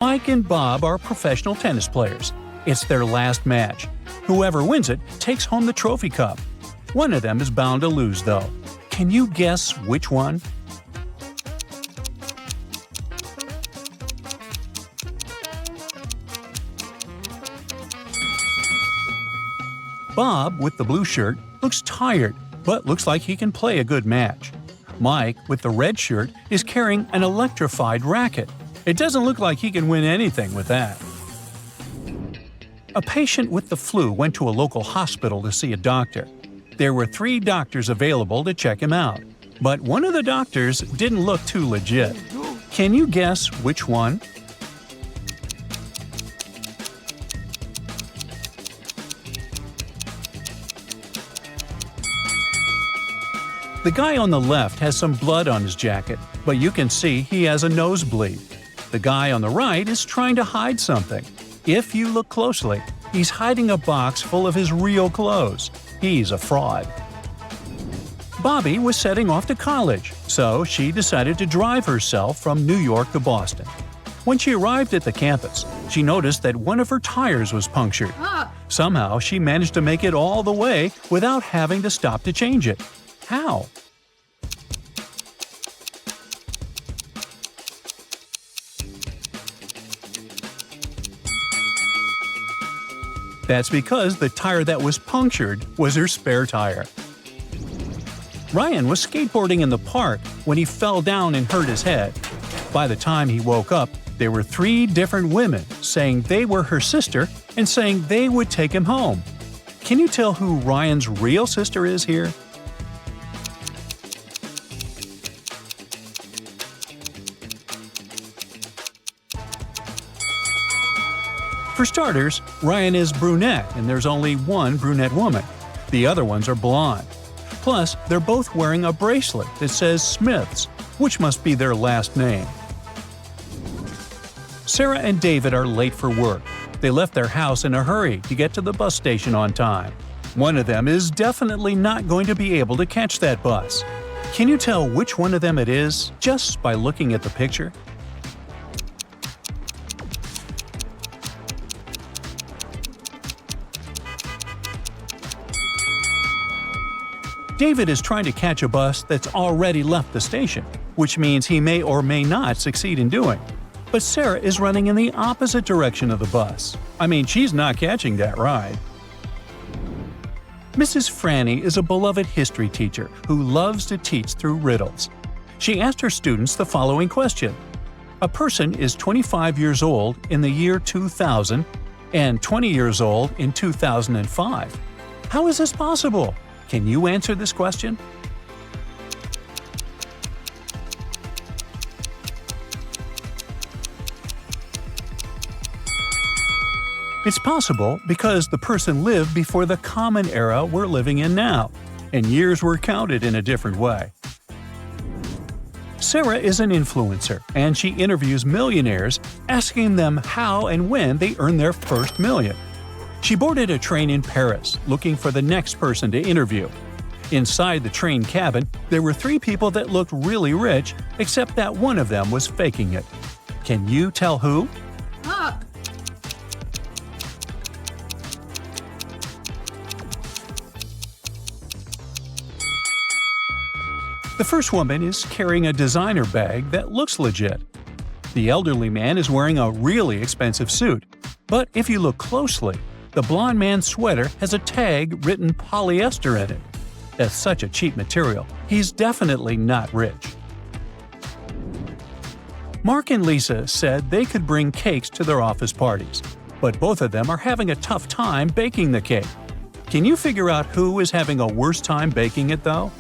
Mike and Bob are professional tennis players. It's their last match. Whoever wins it takes home the trophy cup. One of them is bound to lose, though. Can you guess which one? Bob, with the blue shirt, looks tired, but looks like he can play a good match. Mike, with the red shirt, is carrying an electrified racket. It doesn't look like he can win anything with that. A patient with the flu went to a local hospital to see a doctor. There were 3 doctors available to check him out, but one of the doctors didn't look too legit. Can you guess which one? The guy on the left has some blood on his jacket, but you can see he has a nosebleed. The guy on the right is trying to hide something. If you look closely, he's hiding a box full of his real clothes. He's a fraud. Bobby was setting off to college, so she decided to drive herself from New York to Boston. When she arrived at the campus, she noticed that one of her tires was punctured. Somehow, she managed to make it all the way without having to stop to change it. How? That's because the tire that was punctured was her spare tire. Ryan was skateboarding in the park when he fell down and hurt his head. By the time he woke up, there were 3 different women saying they were her sister and saying they would take him home. Can you tell who Ryan's real sister is here? For starters, Ryan is brunette and there's only one brunette woman. The other ones are blonde. Plus, they're both wearing a bracelet that says Smiths, which must be their last name. Sarah and David are late for work. They left their house in a hurry to get to the bus station on time. One of them is definitely not going to be able to catch that bus. Can you tell which one of them it is just by looking at the picture? David is trying to catch a bus that's already left the station, which means he may or may not succeed in doing. But Sarah is running in the opposite direction of the bus. I mean, she's not catching that ride. Mrs. Franny is a beloved history teacher who loves to teach through riddles. She asked her students the following question. A person is 25 years old in the year 2000 and 20 years old in 2005. How is this possible? Can you answer this question? It's possible because the person lived before the common era we're living in now, and years were counted in a different way. Sarah is an influencer, and she interviews millionaires, asking them how and when they earned their first million. She boarded a train in Paris, looking for the next person to interview. Inside the train cabin, there were 3 people that looked really rich, except that one of them was faking it. Can you tell who? The first woman is carrying a designer bag that looks legit. The elderly man is wearing a really expensive suit. But if you look closely, the blonde man's sweater has a tag written polyester in it. That's such a cheap material. He's definitely not rich. Mark and Lisa said they could bring cakes to their office parties, but both of them are having a tough time baking the cake. Can you figure out who is having a worse time baking it, though?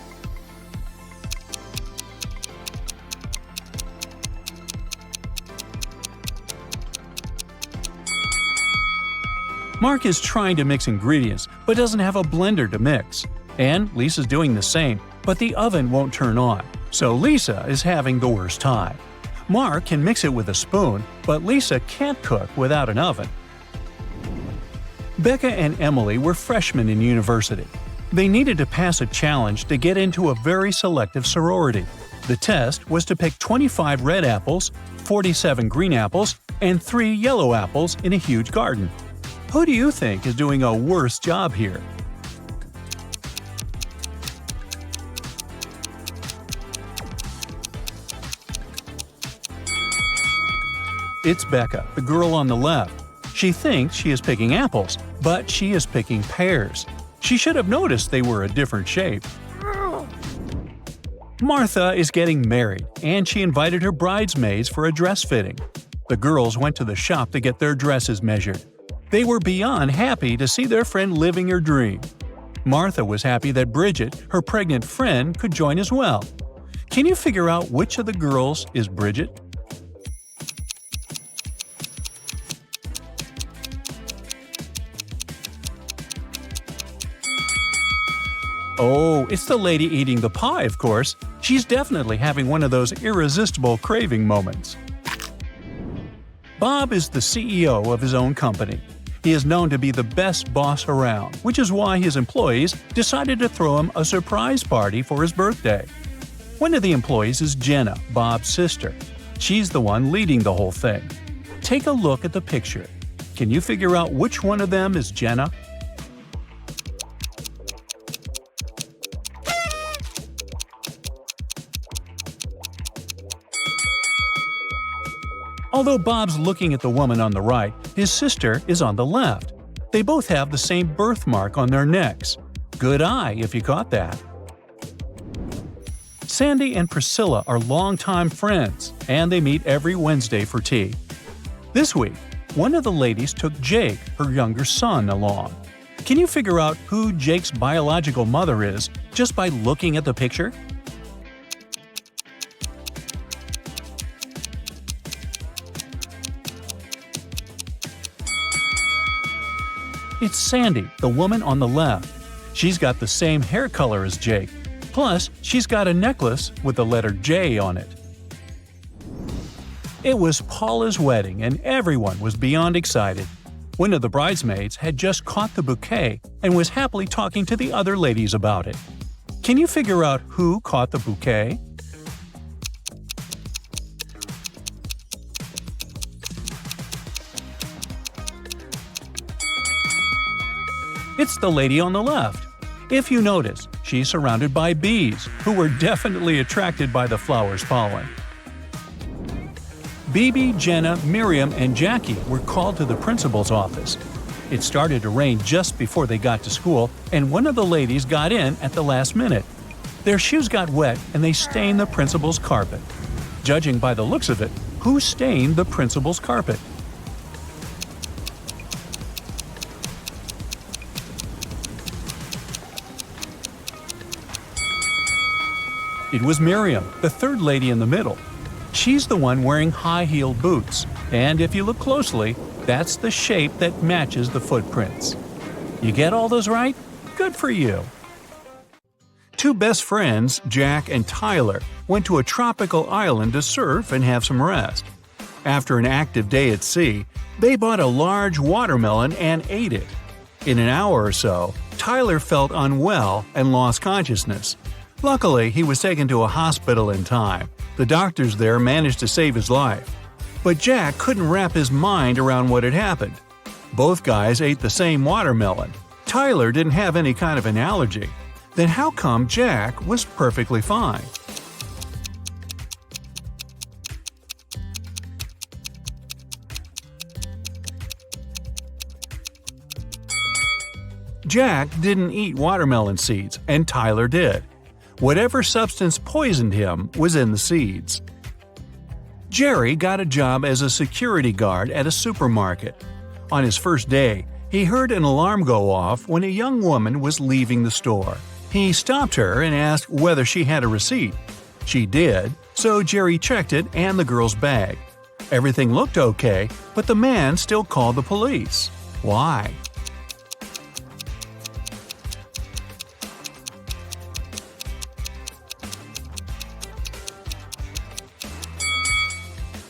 Mark is trying to mix ingredients, but doesn't have a blender to mix. And Lisa's doing the same, but the oven won't turn on, so Lisa is having the worst time. Mark can mix it with a spoon, but Lisa can't cook without an oven. Becca and Emily were freshmen in university. They needed to pass a challenge to get into a very selective sorority. The test was to pick 25 red apples, 47 green apples, and 3 yellow apples in a huge garden. Who do you think is doing a worse job here? It's Becca, the girl on the left. She thinks she is picking apples, but she is picking pears. She should have noticed they were a different shape. Martha is getting married, and she invited her bridesmaids for a dress fitting. The girls went to the shop to get their dresses measured. They were beyond happy to see their friend living her dream. Martha was happy that Bridget, her pregnant friend, could join as well. Can you figure out which of the girls is Bridget? Oh, it's the lady eating the pie, of course. She's definitely having one of those irresistible craving moments. Bob is the CEO of his own company. He is known to be the best boss around, which is why his employees decided to throw him a surprise party for his birthday. One of the employees is Jenna, Bob's sister. She's the one leading the whole thing. Take a look at the picture. Can you figure out which one of them is Jenna? Although Bob's looking at the woman on the right, his sister is on the left. They both have the same birthmark on their necks. Good eye if you caught that. Sandy and Priscilla are longtime friends, and they meet every Wednesday for tea. This week, one of the ladies took Jake, her younger son, along. Can you figure out who Jake's biological mother is just by looking at the picture? It's Sandy, the woman on the left. She's got the same hair color as Jake. Plus, she's got a necklace with the letter J on it. It was Paula's wedding and everyone was beyond excited. One of the bridesmaids had just caught the bouquet and was happily talking to the other ladies about it. Can you figure out who caught the bouquet? It's the lady on the left. If you notice, she's surrounded by bees, who were definitely attracted by the flower's pollen. Bibi, Jenna, Miriam, and Jackie were called to the principal's office. It started to rain just before they got to school, and one of the ladies got in at the last minute. Their shoes got wet and they stained the principal's carpet. Judging by the looks of it, who stained the principal's carpet? It was Miriam, the third lady in the middle. She's the one wearing high-heeled boots, and if you look closely, that's the shape that matches the footprints. You get all those right? Good for you! Two best friends, Jack and Tyler, went to a tropical island to surf and have some rest. After an active day at sea, they bought a large watermelon and ate it. In an hour or so, Tyler felt unwell and lost consciousness. Luckily, he was taken to a hospital in time. The doctors there managed to save his life. But Jack couldn't wrap his mind around what had happened. Both guys ate the same watermelon. Tyler didn't have any kind of an allergy. Then how come Jack was perfectly fine? Jack didn't eat watermelon seeds, and Tyler did. Whatever substance poisoned him was in the seeds. Jerry got a job as a security guard at a supermarket. On his first day, he heard an alarm go off when a young woman was leaving the store. He stopped her and asked whether she had a receipt. She did, so Jerry checked it and the girl's bag. Everything looked okay, but the man still called the police. Why?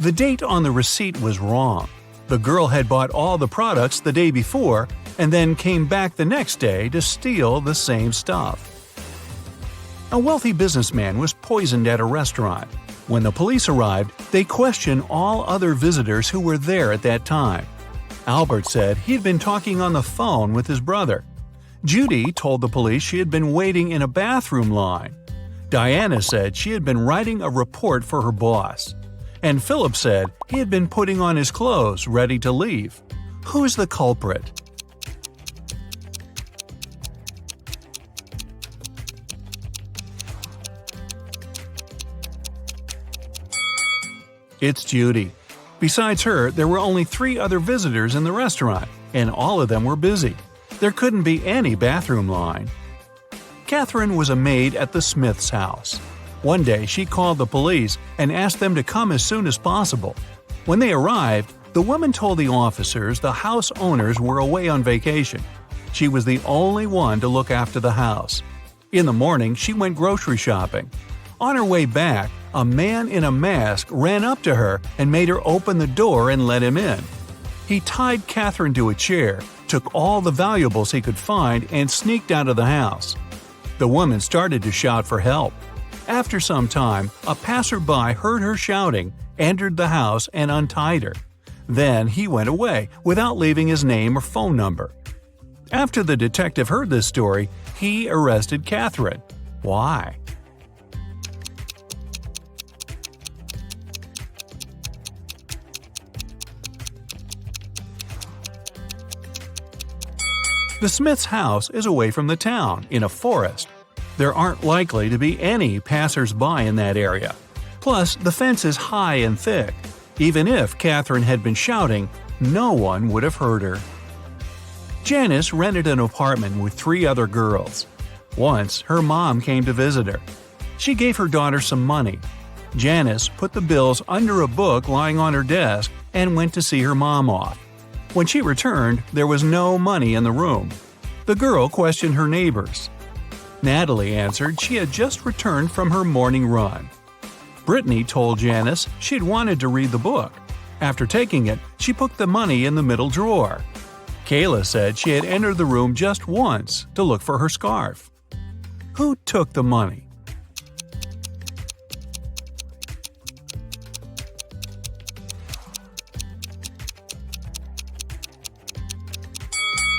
The date on the receipt was wrong. The girl had bought all the products the day before and then came back the next day to steal the same stuff. A wealthy businessman was poisoned at a restaurant. When the police arrived, They questioned all other visitors who were there at that time. Albert said he'd been talking on the phone with his brother. Judy told the police she had been waiting in a bathroom line. Diana said she had been writing a report for her boss. And Philip said he had been putting on his clothes, ready to leave. Who's the culprit? It's Judy. Besides her, there were only 3 other visitors in the restaurant, and all of them were busy. There couldn't be any bathroom line. Catherine was a maid at the Smiths' house. One day she called the police and asked them to come as soon as possible. When they arrived, the woman told the officers the house owners were away on vacation. She was the only one to look after the house. In the morning, she went grocery shopping. On her way back, a man in a mask ran up to her and made her open the door and let him in. He tied Catherine to a chair, took all the valuables he could find, and sneaked out of the house. The woman started to shout for help. After some time, a passerby heard her shouting, entered the house, and untied her. Then he went away without leaving his name or phone number. After the detective heard this story, he arrested Catherine. Why? The Smiths' house is away from the town, in a forest. There aren't likely to be any passers-by in that area. Plus, the fence is high and thick. Even if Catherine had been shouting, no one would have heard her. Janice rented an apartment with 3 other girls. Once, her mom came to visit her. She gave her daughter some money. Janice put the bills under a book lying on her desk and went to see her mom off. When she returned, there was no money in the room. The girl questioned her neighbors. Natalie answered she had just returned from her morning run. Brittany told Janice she'd wanted to read the book. After taking it, she put the money in the middle drawer. Kayla said she had entered the room just once to look for her scarf. Who took the money?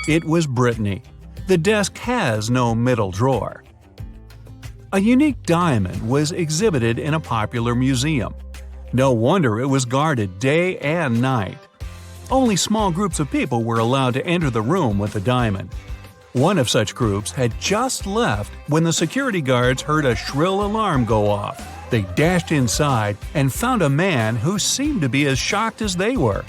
It was Brittany. The desk has no middle drawer. A unique diamond was exhibited in a popular museum. No wonder it was guarded day and night. Only small groups of people were allowed to enter the room with the diamond. One of such groups had just left when the security guards heard a shrill alarm go off. They dashed inside and found a man who seemed to be as shocked as they were.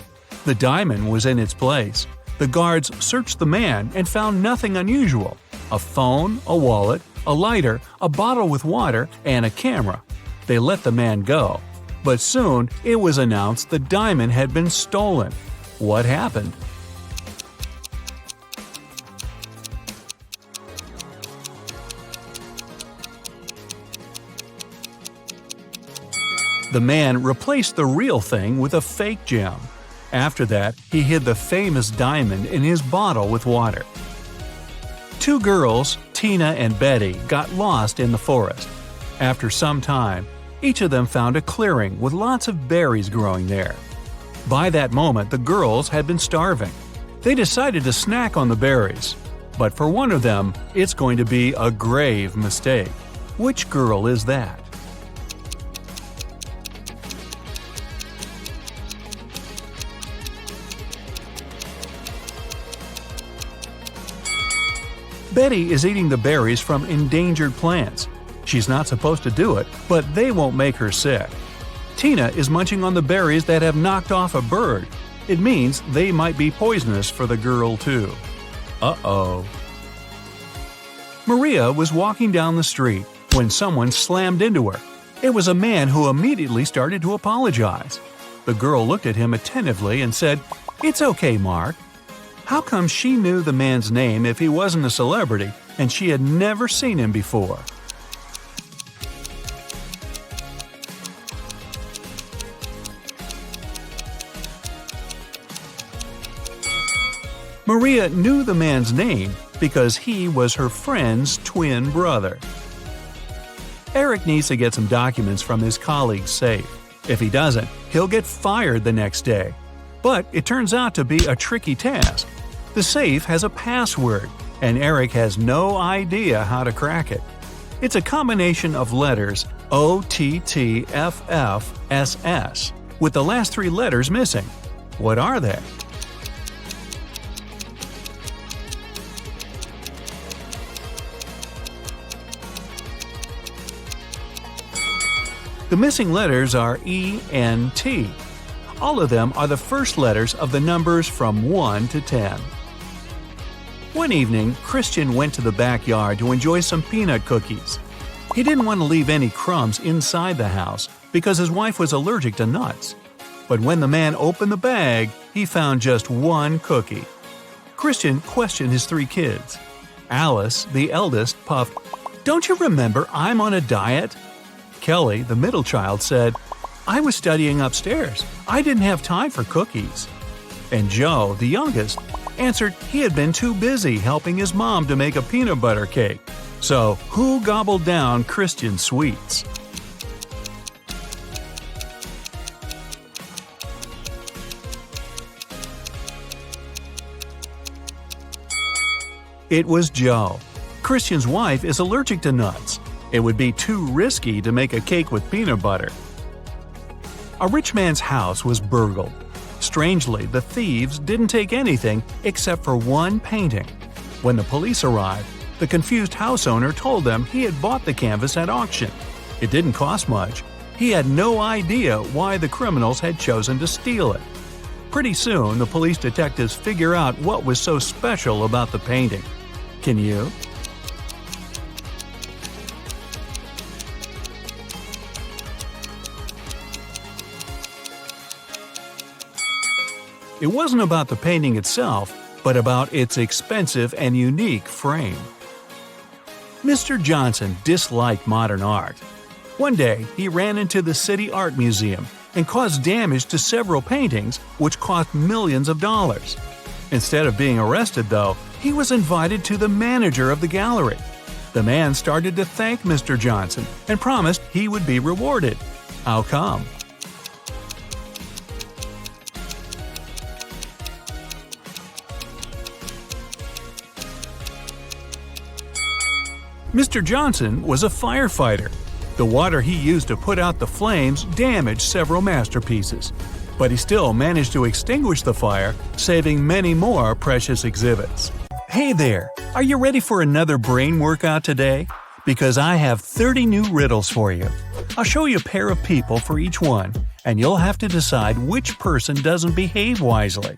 The diamond was in its place. The guards searched the man and found nothing unusual: a phone, a wallet, a lighter, a bottle with water, and a camera. They let the man go. But soon it was announced the diamond had been stolen. What happened? The man replaced the real thing with a fake gem. After that, he hid the famous diamond in his bottle with water. 2 girls, Tina and Betty, got lost in the forest. After some time, each of them found a clearing with lots of berries growing there. By that moment, the girls had been starving. They decided to snack on the berries. But for one of them, it's going to be a grave mistake. Which girl is that? Betty is eating the berries from endangered plants. She's not supposed to do it, but they won't make her sick. Tina is munching on the berries that have knocked off a bird. It means they might be poisonous for the girl too. Uh-oh. Maria was walking down the street when someone slammed into her. It was a man who immediately started to apologize. The girl looked at him attentively and said, "It's okay, Mark." How come she knew the man's name if he wasn't a celebrity and she had never seen him before? Maria knew the man's name because he was her friend's twin brother. Eric needs to get some documents from his colleague's safe. If he doesn't, he'll get fired the next day. But it turns out to be a tricky task. The safe has a password, and Eric has no idea how to crack it. It's a combination of letters OTTFFSS, with the last 3 letters missing. What are they? The missing letters are E and T. All of them are the first letters of the numbers from 1 to 10. One evening, Christian went to the backyard to enjoy some peanut cookies. He didn't want to leave any crumbs inside the house because his wife was allergic to nuts. But when the man opened the bag, he found just one cookie. Christian questioned his 3 kids. Alice, the eldest, puffed, "Don't you remember I'm on a diet?" Kelly, the middle child, said, "I was studying upstairs. I didn't have time for cookies." And Joe, the youngest, answered he had been too busy helping his mom to make a peanut butter cake. So, who gobbled down Christian's sweets? It was Joe. Christian's wife is allergic to nuts. It would be too risky to make a cake with peanut butter. A rich man's house was burgled. Strangely, the thieves didn't take anything except for one painting. When the police arrived, the confused house owner told them he had bought the canvas at auction. It didn't cost much. He had no idea why the criminals had chosen to steal it. Pretty soon, the police detectives figure out what was so special about the painting. Can you? It wasn't about the painting itself, but about its expensive and unique frame. Mr. Johnson disliked modern art. One day, he ran into the City Art Museum and caused damage to several paintings, which cost millions of dollars. Instead of being arrested, though, he was invited to the manager of the gallery. The man started to thank Mr. Johnson and promised he would be rewarded. How come? Mr. Johnson was a firefighter. The water he used to put out the flames damaged several masterpieces, but he still managed to extinguish the fire, saving many more precious exhibits. Hey there! Are you ready for another brain workout today? Because I have 30 new riddles for you. I'll show you a pair of people for each one, and you'll have to decide which person doesn't behave wisely.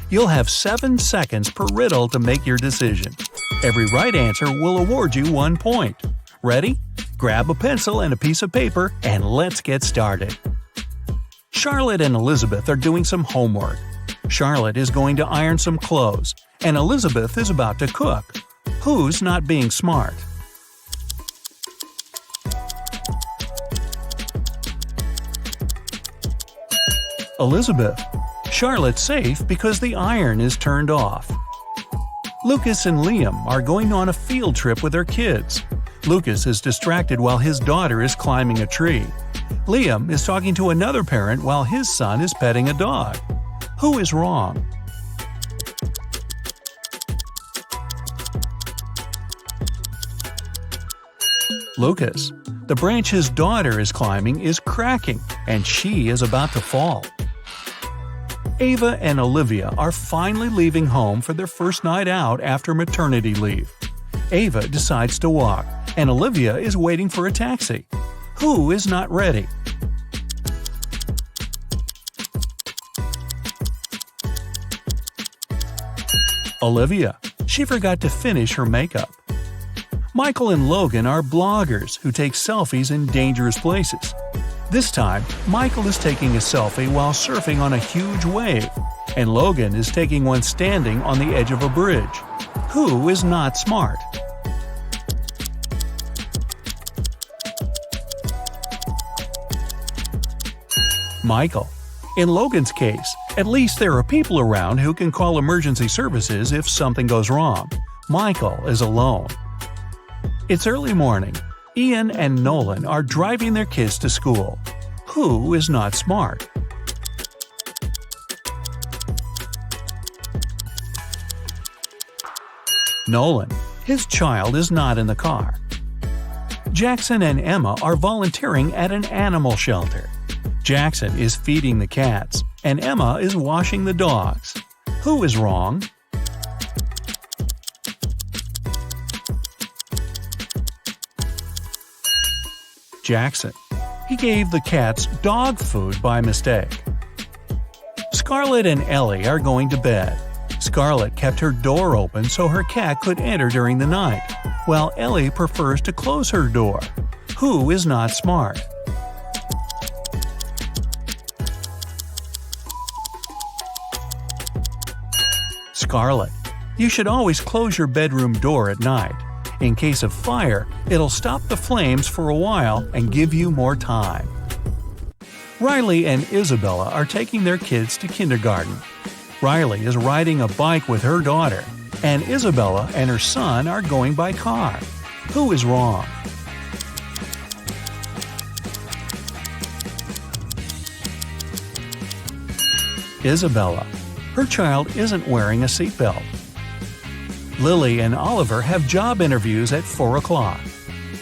You'll have 7 seconds per riddle to make your decision. Every right answer will award you 1 point. Ready? Grab a pencil and a piece of paper, and let's get started. Charlotte and Elizabeth are doing some homework. Charlotte is going to iron some clothes, and Elizabeth is about to cook. Who's not being smart? Elizabeth. Charlotte's safe because the iron is turned off. Lucas and Liam are going on a field trip with their kids. Lucas is distracted while his daughter is climbing a tree. Liam is talking to another parent while his son is petting a dog. Who is wrong? Lucas. The branch his daughter is climbing is cracking, and she is about to fall. Ava and Olivia are finally leaving home for their first night out after maternity leave. Ava decides to walk, and Olivia is waiting for a taxi. Who is not ready? Olivia. She forgot to finish her makeup. Michael and Logan are bloggers who take selfies in dangerous places. This time, Michael is taking a selfie while surfing on a huge wave, and Logan is taking one standing on the edge of a bridge. Who is not smart? Michael. In Logan's case, at least there are people around who can call emergency services if something goes wrong. Michael is alone. It's early morning. Ian and Nolan are driving their kids to school. Who is not smart? Nolan. His child is not in the car. Jackson and Emma are volunteering at an animal shelter. Jackson is feeding the cats, and Emma is washing the dogs. Who is wrong? Jackson. He gave the cats dog food by mistake. Scarlett and Ellie are going to bed. Scarlett kept her door open so her cat could enter during the night, while Ellie prefers to close her door. Who is not smart? Scarlett. You should always close your bedroom door at night. In case of fire, it'll stop the flames for a while and give you more time. Riley and Isabella are taking their kids to kindergarten. Riley is riding a bike with her daughter, and Isabella and her son are going by car. Who is wrong? Isabella. Her child isn't wearing a seatbelt. Lily and Oliver have job interviews at 4 o'clock.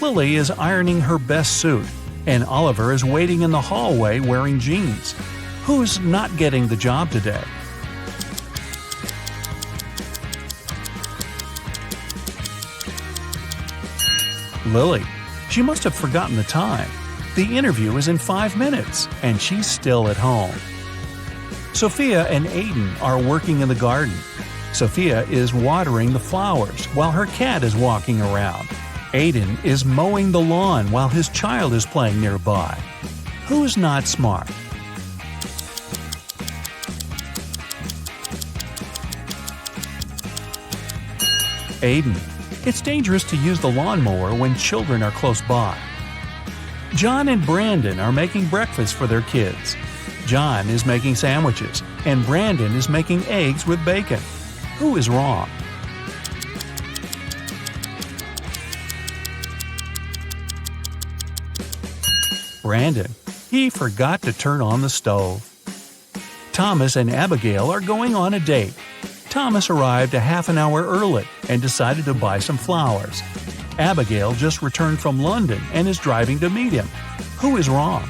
Lily is ironing her best suit, and Oliver is waiting in the hallway wearing jeans. Who's not getting the job today? Lily. She must have forgotten the time. The interview is in 5 minutes, and she's still at home. Sophia and Aiden are working in the garden. Sophia is watering the flowers while her cat is walking around. Aiden is mowing the lawn while his child is playing nearby. Who's not smart? Aiden. It's dangerous to use the lawnmower when children are close by. John and Brandon are making breakfast for their kids. John is making sandwiches, and Brandon is making eggs with bacon. Who is wrong? Brandon. He forgot to turn on the stove. Thomas and Abigail are going on a date. Thomas arrived a half an hour early and decided to buy some flowers. Abigail just returned from London and is driving to meet him. Who is wrong?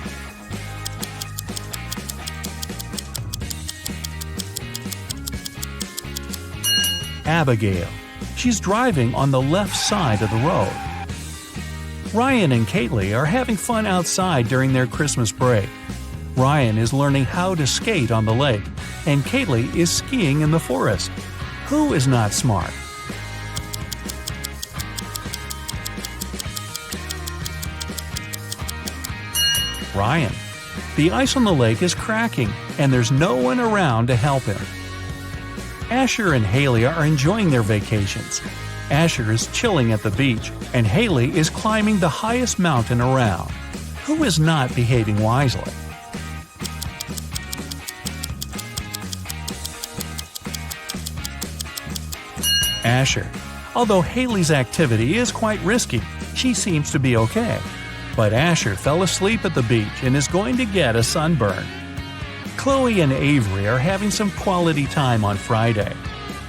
Abigail. She's driving on the left side of the road. Ryan and Kaylee are having fun outside during their Christmas break. Ryan is learning how to skate on the lake, and Kaylee is skiing in the forest. Who is not smart? Ryan. The ice on the lake is cracking, and there's no one around to help him. Asher and Haley are enjoying their vacations. Asher is chilling at the beach, and Haley is climbing the highest mountain around. Who is not behaving wisely? Asher. Although Haley's activity is quite risky, she seems to be okay. But Asher fell asleep at the beach and is going to get a sunburn. Chloe and Avery are having some quality time on Friday.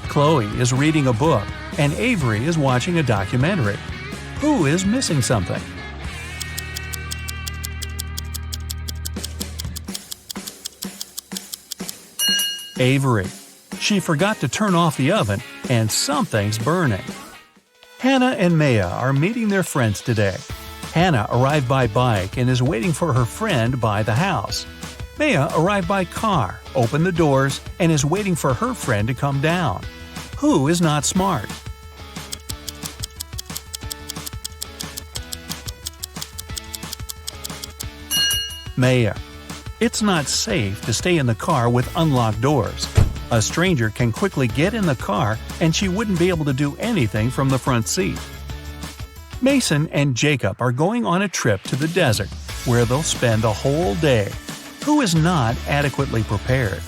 Chloe is reading a book, and Avery is watching a documentary. Who is missing something? Avery. She forgot to turn off the oven, and something's burning. Hannah and Maya are meeting their friends today. Hannah arrived by bike and is waiting for her friend by the house. Maya arrived by car, opened the doors, and is waiting for her friend to come down. Who is not smart? Maya. It's not safe to stay in the car with unlocked doors. A stranger can quickly get in the car and she wouldn't be able to do anything from the front seat. Mason and Jacob are going on a trip to the desert, where they'll spend a whole day. Who is not adequately prepared?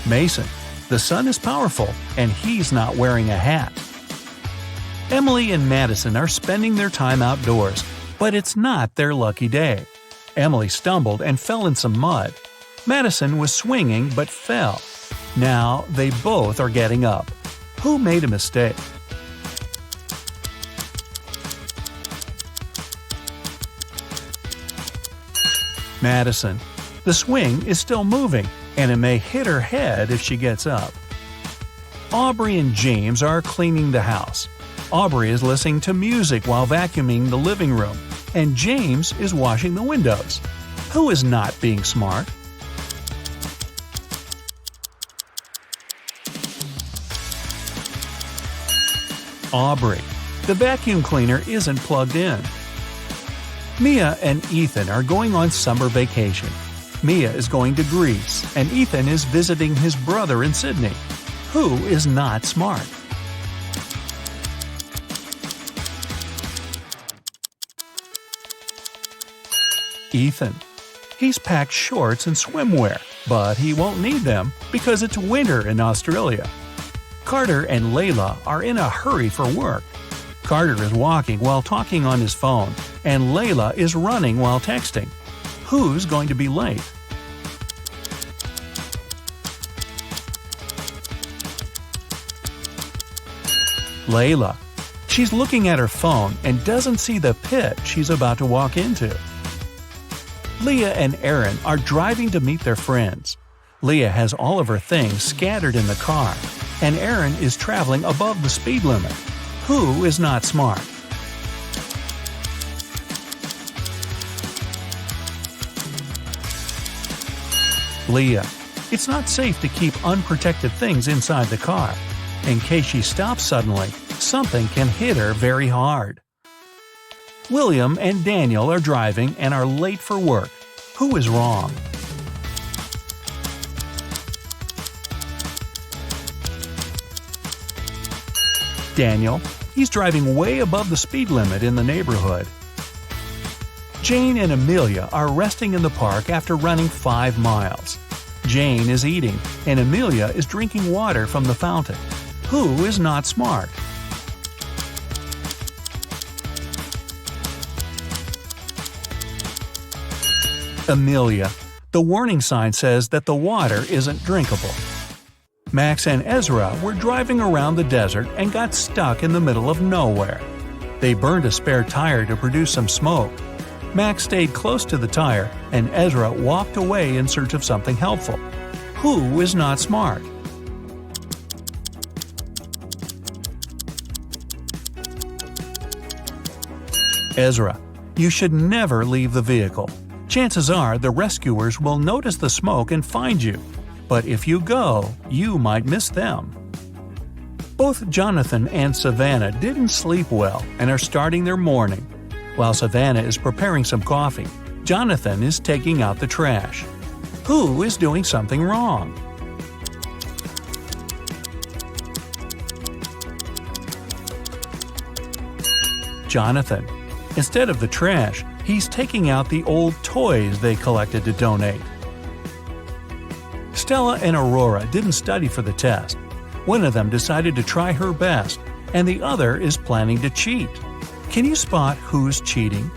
Mason. The sun is powerful, and he's not wearing a hat. Emily and Madison are spending their time outdoors, but it's not their lucky day. Emily stumbled and fell in some mud. Madison was swinging but fell. Now they both are getting up. Who made a mistake? Madison. The swing is still moving, and it may hit her head if she gets up. Aubrey and James are cleaning the house. Aubrey is listening to music while vacuuming the living room, and James is washing the windows. Who is not being smart? Aubrey. The vacuum cleaner isn't plugged in. Mia and Ethan are going on summer vacation. Mia is going to Greece, and Ethan is visiting his brother in Sydney. Who is not smart? Ethan. He's packed shorts and swimwear, but he won't need them because it's winter in Australia. Carter and Layla are in a hurry for work. Carter is walking while talking on his phone, and Layla is running while texting. Who's going to be late? Layla. She's looking at her phone and doesn't see the pit she's about to walk into. Leah and Aaron are driving to meet their friends. Leah has all of her things scattered in the car, and Aaron is traveling above the speed limit. Who is not smart? Leah. It's not safe to keep unprotected things inside the car. In case she stops suddenly, something can hit her very hard. William and Daniel are driving and are late for work. Who is wrong? Daniel. He's driving way above the speed limit in the neighborhood. Jane and Amelia are resting in the park after running 5 miles. Jane is eating, and Amelia is drinking water from the fountain. Who is not smart? Amelia. The warning sign says that the water isn't drinkable. Max and Ezra were driving around the desert and got stuck in the middle of nowhere. They burned a spare tire to produce some smoke. Max stayed close to the tire, and Ezra walked away in search of something helpful. Who is not smart? Ezra. You should never leave the vehicle. Chances are the rescuers will notice the smoke and find you. But if you go, you might miss them. Both Jonathan and Savannah didn't sleep well and are starting their morning. While Savannah is preparing some coffee, Jonathan is taking out the trash. Who is doing something wrong? Jonathan. Instead of the trash, he's taking out the old toys they collected to donate. Stella and Aurora didn't study for the test. One of them decided to try her best, and the other is planning to cheat. Can you spot who's cheating?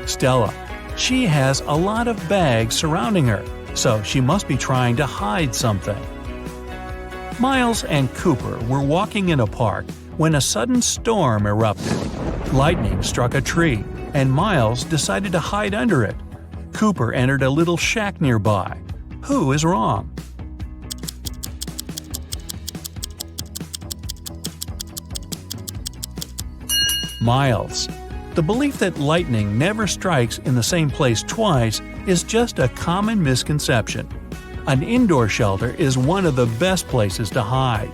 Stella. She has a lot of bags surrounding her, so she must be trying to hide something. Miles and Cooper were walking in a park when a sudden storm erupted. Lightning struck a tree, and Miles decided to hide under it. Cooper entered a little shack nearby. Who is wrong? Miles. The belief that lightning never strikes in the same place twice is just a common misconception. An indoor shelter is one of the best places to hide.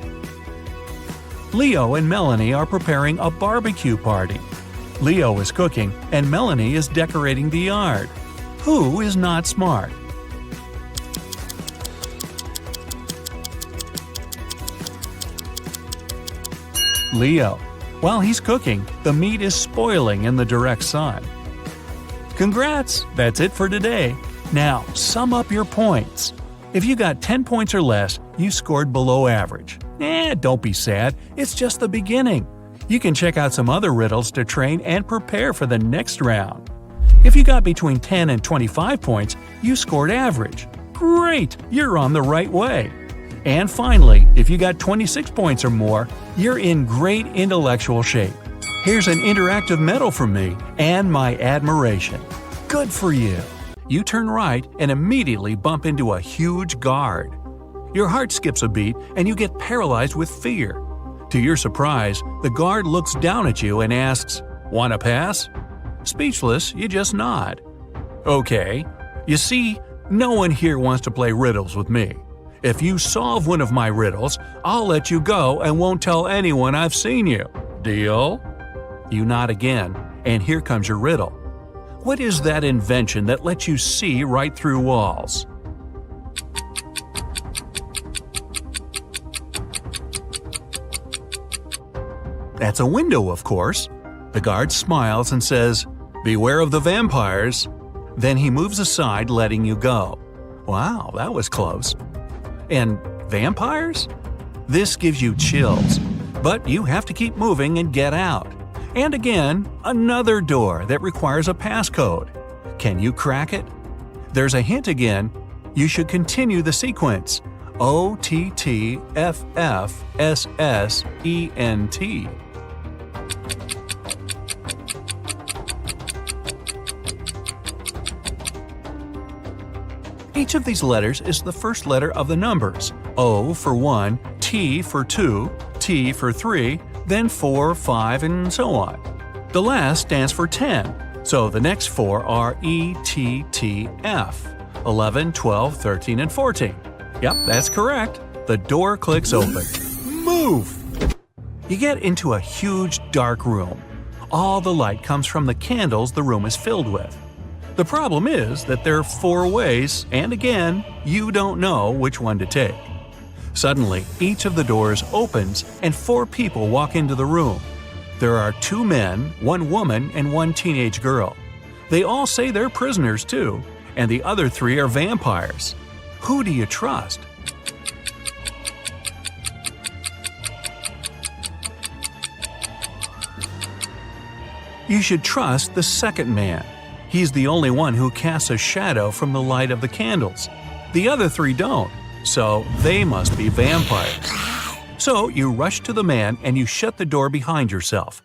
Leo and Melanie are preparing a barbecue party. Leo is cooking, and Melanie is decorating the yard. Who is not smart? Leo. While he's cooking, the meat is spoiling in the direct sun. Congrats! That's it for today. Now, sum up your points. If you got 10 points or less, you scored below average. Don't be sad, it's just the beginning. You can check out some other riddles to train and prepare for the next round. If you got between 10 and 25 points, you scored average. Great! You're on the right way. And finally, if you got 26 points or more, you're in great intellectual shape. Here's an interactive medal from me and my admiration. Good for you! You turn right and immediately bump into a huge guard. Your heart skips a beat and you get paralyzed with fear. To your surprise, the guard looks down at you and asks, "Wanna pass?" Speechless, you just nod. Okay. You see, no one here wants to play riddles with me. If you solve one of my riddles, I'll let you go and won't tell anyone I've seen you. Deal? You nod again, and here comes your riddle. What is that invention that lets you see right through walls? That's a window, of course. The guard smiles and says, "Beware of the vampires." Then he moves aside, letting you go. Wow, that was close. And vampires? This gives you chills, but you have to keep moving and get out. And again, another door that requires a passcode. Can you crack it? There's a hint again. You should continue the sequence. OTTFFSSENT. Each of these letters is the first letter of the numbers. O for 1, T for 2, T for 3, then 4, 5, and so on. The last stands for 10, so the next four are ETTF, 11, 12, 13, and 14. Yep, that's correct. The door clicks open. Move! You get into a huge dark room. All the light comes from the candles the room is filled with. The problem is that there are 4 ways, and again, you don't know which one to take. Suddenly, each of the doors opens and 4 people walk into the room. There are 2 men, 1 woman, and 1 teenage girl. They all say they're prisoners too, and the other 3 are vampires. Who do you trust? You should trust the second man. He's the only one who casts a shadow from the light of the candles. The other 3 don't, so they must be vampires. So you rush to the man and you shut the door behind yourself.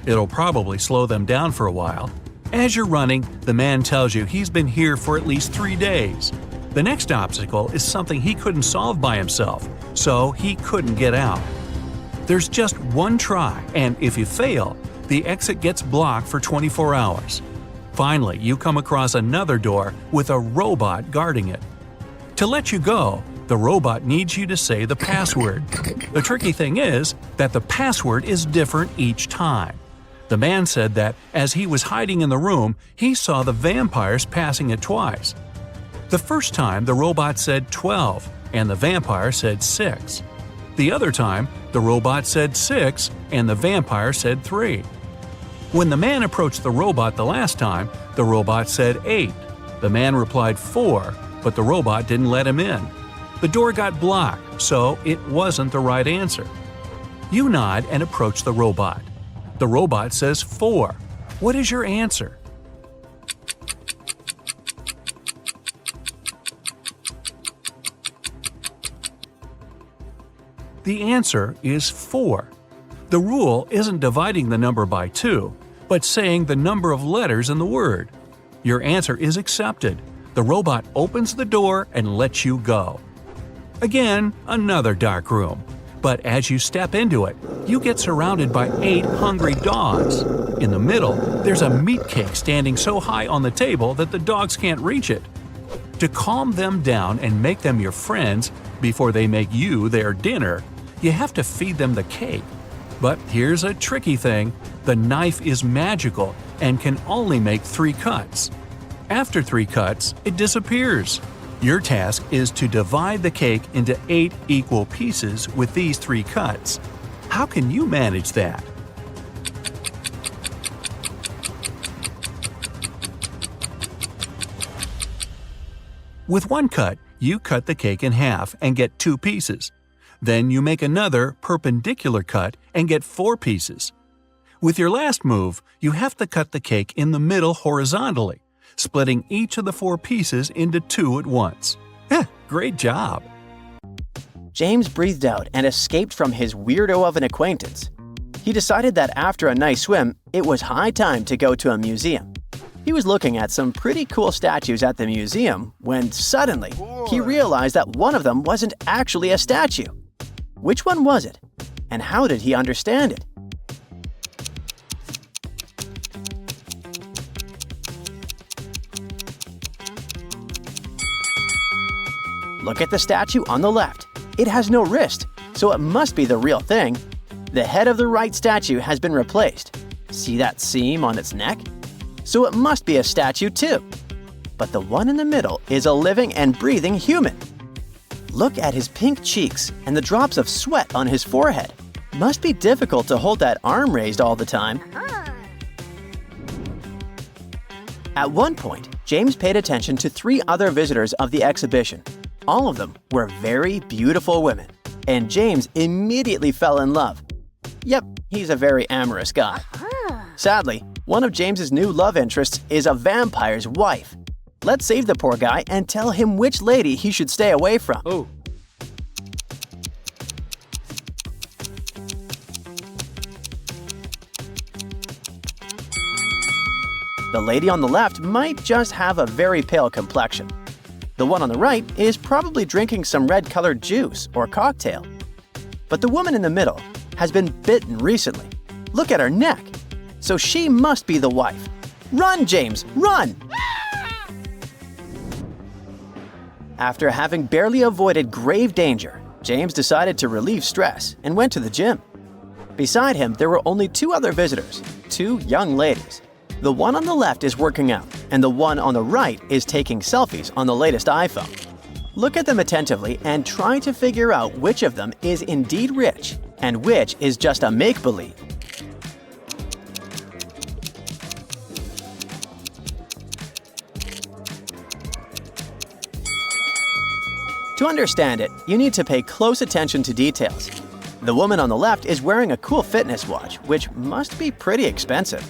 It'll probably slow them down for a while. As you're running, the man tells you he's been here for at least 3 days. The next obstacle is something he couldn't solve by himself, so he couldn't get out. There's just one try, and if you fail, the exit gets blocked for 24 hours. Finally, you come across another door with a robot guarding it. To let you go, the robot needs you to say the password. The tricky thing is that the password is different each time. The man said that as he was hiding in the room, he saw the vampires passing it twice. The first time, the robot said 12, and the vampire said 6. The other time, the robot said 6, and the vampire said 3. When the man approached the robot the last time, the robot said 8. The man replied 4, but the robot didn't let him in. The door got blocked, so it wasn't the right answer. You nod and approach the robot. The robot says 4. What is your answer? The answer is 4. The rule isn't dividing the number by 2, but saying the number of letters in the word. Your answer is accepted. The robot opens the door and lets you go. Again, another dark room. But as you step into it, you get surrounded by 8 hungry dogs. In the middle, there's a meat cake standing so high on the table that the dogs can't reach it. To calm them down and make them your friends before they make you their dinner, you have to feed them the cake. But here's a tricky thing. The knife is magical and can only make 3 cuts. After 3 cuts, it disappears. Your task is to divide the cake into 8 equal pieces with these 3 cuts. How can you manage that? With 1 cut, You cut the cake in half and get 2 pieces. Then you make another perpendicular cut and get 4 pieces. With your last move, you have to cut the cake in the middle horizontally, splitting each of the 4 pieces into 2 at once. Great job! James breathed out and escaped from his weirdo of an acquaintance. He decided that after a nice swim, it was high time to go to a museum. He was looking at some pretty cool statues at the museum when suddenly he realized that one of them wasn't actually a statue. Which one was it? And how did he understand it? Look at the statue on the left. It has no wrist, so it must be the real thing. The head of the right statue has been replaced. See that seam on its neck? So it must be a statue too. But the one in the middle is a living and breathing human. Look at his pink cheeks and the drops of sweat on his forehead. Must be difficult to hold that arm raised all the time. At one point, James paid attention to 3 other visitors of the exhibition. All of them were very beautiful women, and James immediately fell in love. Yep, he's a very amorous guy. Sadly, one of James's new love interests is a vampire's wife. Let's save the poor guy and tell him which lady he should stay away from. The lady on the left might just have a very pale complexion. The one on the right is probably drinking some red-colored juice or cocktail. But the woman in the middle has been bitten recently. Look at her neck. So she must be the wife. Run, James, run! After having barely avoided grave danger, James decided to relieve stress and went to the gym. Beside him, there were only 2 other visitors, 2 young ladies. The one on the left is working out, and the one on the right is taking selfies on the latest iPhone. Look at them attentively and try to figure out which of them is indeed rich and which is just a make-believe. To understand it, you need to pay close attention to details. The woman on the left is wearing a cool fitness watch, which must be pretty expensive.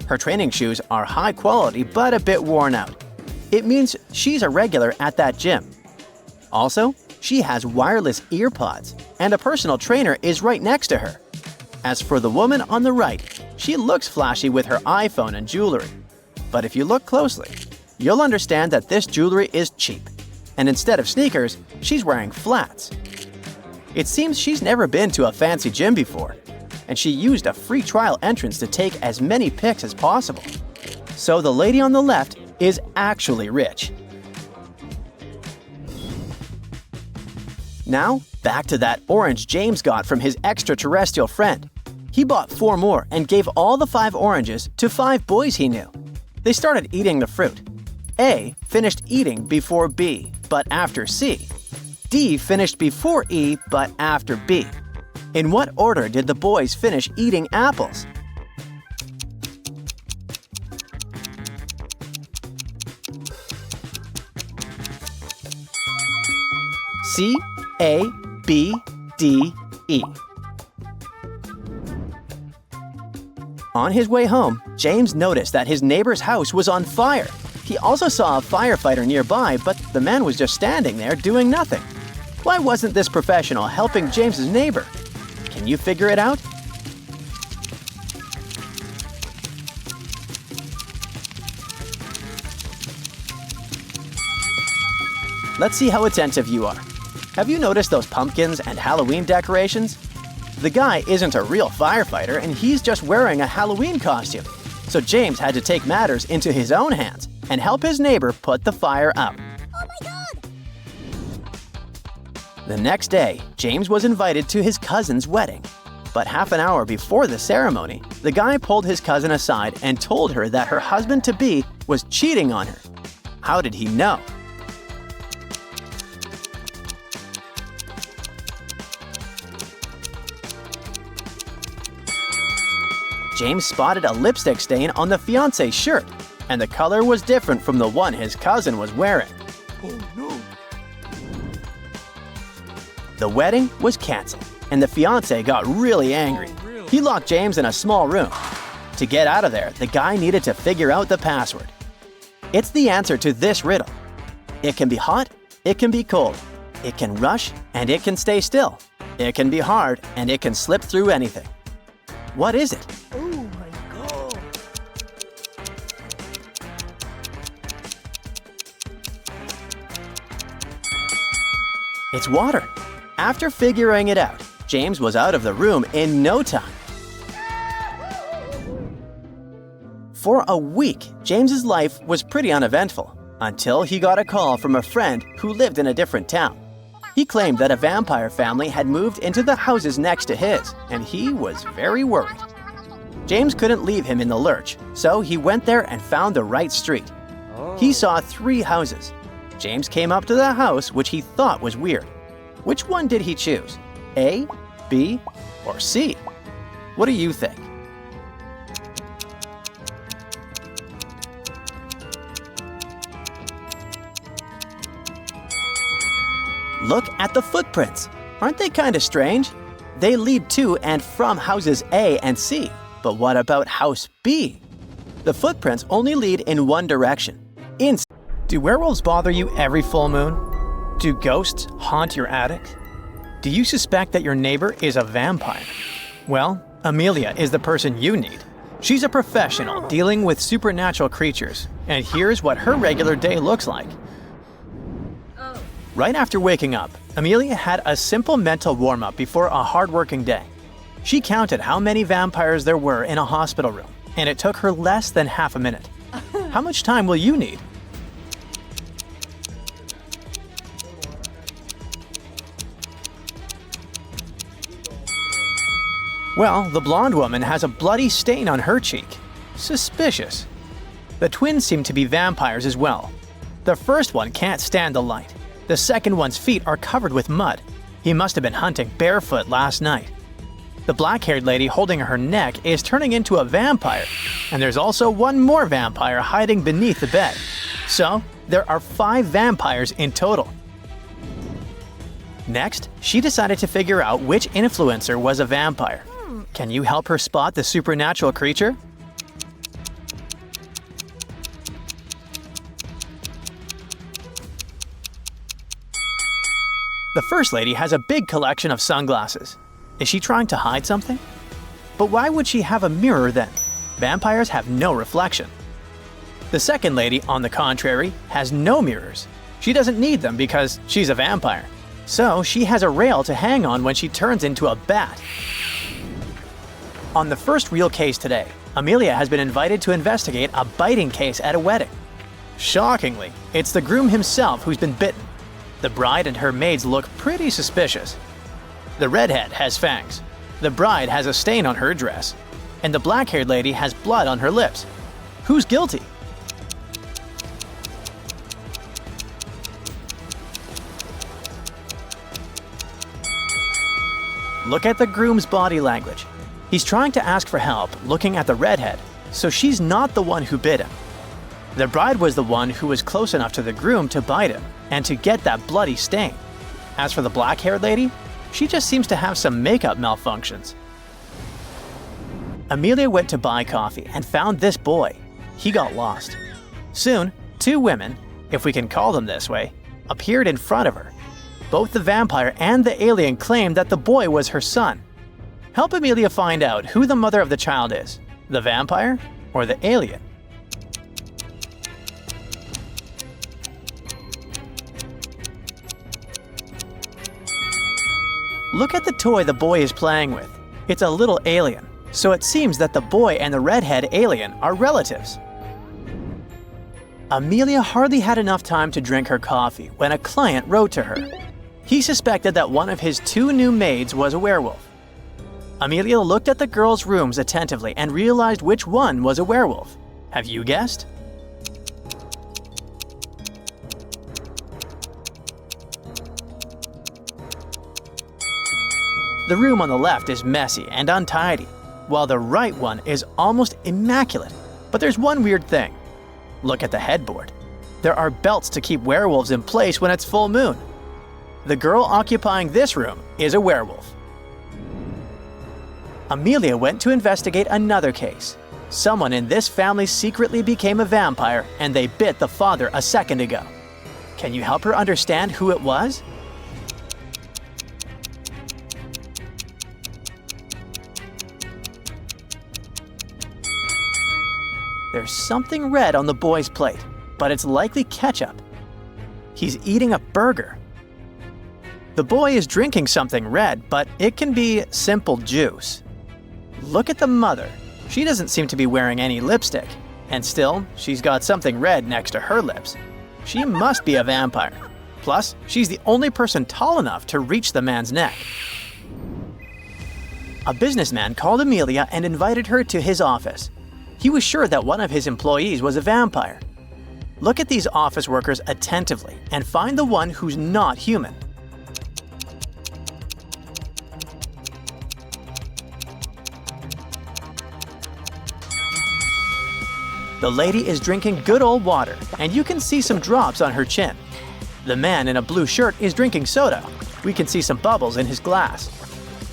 Her training shoes are high quality but a bit worn out. It means she's a regular at that gym. Also, she has wireless ear pods, and a personal trainer is right next to her. As for the woman on the right, she looks flashy with her iPhone and jewelry. But if you look closely, you'll understand that this jewelry is cheap. And instead of sneakers, she's wearing flats. It seems she's never been to a fancy gym before, and she used a free trial entrance to take as many pics as possible. So the lady on the left is actually rich. Now, back to that orange James got from his extraterrestrial friend. He bought 4 more and gave all the 5 oranges to 5 boys he knew. They started eating the fruit. A finished eating before B, but after C. D finished before E, but after B. In what order did the boys finish eating apples? C, A, B, D, E. On his way home, James noticed that his neighbor's house was on fire. He also saw a firefighter nearby, but the man was just standing there doing nothing. Why wasn't this professional helping James's neighbor? Can you figure it out? Let's see how attentive you are. Have you noticed those pumpkins and Halloween decorations? The guy isn't a real firefighter and he's just wearing a Halloween costume. So James had to take matters into his own hands and help his neighbor put the fire out. Oh my God! The next day, James was invited to his cousin's wedding. But half an hour before the ceremony, the guy pulled his cousin aside and told her that her husband-to-be was cheating on her. How did he know? James spotted a lipstick stain on the fiancé's shirt, and the color was different from the one his cousin was wearing. Oh no! The wedding was canceled, and the fiancé got really angry. He locked James in a small room. To get out of there, the guy needed to figure out the password. It's the answer to this riddle. It can be hot, it can be cold. It can rush, and it can stay still. It can be hard, and it can slip through anything. What is it? Oh my god. It's water. After figuring it out, James was out of the room in no time. For a week, James's life was pretty uneventful until he got a call from a friend who lived in a different town. He claimed that a vampire family had moved into the houses next to his, and he was very worried. James couldn't leave him in the lurch, so he went there and found the right street. He saw 3 houses. James came up to the house which he thought was weird. Which one did he choose? A, B, or C? What do you think? Look at the footprints. Aren't they kind of strange? They lead to and from houses A and C. But what about house B? The footprints only lead in one direction. Do werewolves bother you every full moon? Do ghosts haunt your attic? Do you suspect that your neighbor is a vampire? Well, Amelia is the person you need. She's a professional dealing with supernatural creatures, and here's what her regular day looks like. Right after waking up, Amelia had a simple mental warm-up before a hard-working day. She counted how many vampires there were in a hospital room, and it took her less than half a minute. How much time will you need? Well, the blonde woman has a bloody stain on her cheek. Suspicious. The twins seem to be vampires as well. The first one can't stand the light. The second one's feet are covered with mud. He must have been hunting barefoot last night. The black-haired lady holding her neck is turning into a vampire, and there's also one more vampire hiding beneath the bed. So, there are 5 vampires in total. Next, she decided to figure out which influencer was a vampire. Can you help her spot the supernatural creature? The first lady has a big collection of sunglasses. Is she trying to hide something? But why would she have a mirror then? Vampires have no reflection. The second lady, on the contrary, has no mirrors. She doesn't need them because she's a vampire. So she has a rail to hang on when she turns into a bat. On the first real case today, Amelia has been invited to investigate a biting case at a wedding. Shockingly, it's the groom himself who's been bitten. The bride and her maids look pretty suspicious. The redhead has fangs. The bride has a stain on her dress. And the black-haired lady has blood on her lips. Who's guilty? Look at the groom's body language. He's trying to ask for help, looking at the redhead, so she's not the one who bit him. The bride was the one who was close enough to the groom to bite him and to get that bloody stain. As for the black-haired lady, she just seems to have some makeup malfunctions. Amelia went to buy coffee and found this boy. He got lost. Soon, 2 women, if we can call them this way, appeared in front of her. Both the vampire and the alien claimed that the boy was her son. Help Amelia find out who the mother of the child is, the vampire or the alien. Look at the toy the boy is playing with. It's a little alien, so it seems that the boy and the redhead alien are relatives. Amelia hardly had enough time to drink her coffee when a client wrote to her. He suspected that one of his 2 new maids was a werewolf. Amelia looked at the girls' rooms attentively and realized which one was a werewolf. Have you guessed? The room on the left is messy and untidy, while the right one is almost immaculate. But there's one weird thing. Look at the headboard. There are belts to keep werewolves in place when it's full moon. The girl occupying this room is a werewolf. Amelia went to investigate another case. Someone in this family secretly became a vampire and they bit the father a second ago. Can you help her understand who it was? There's something red on the boy's plate, but it's likely ketchup. He's eating a burger. The boy is drinking something red, but it can be simple juice. Look at the mother. She doesn't seem to be wearing any lipstick, and still, she's got something red next to her lips. She must be a vampire. Plus, she's the only person tall enough to reach the man's neck. A businessman called Amelia and invited her to his office. He was sure that one of his employees was a vampire. Look at these office workers attentively and find the one who's not human. The lady is drinking good old water, and you can see some drops on her chin. The man in a blue shirt is drinking soda. We can see some bubbles in his glass.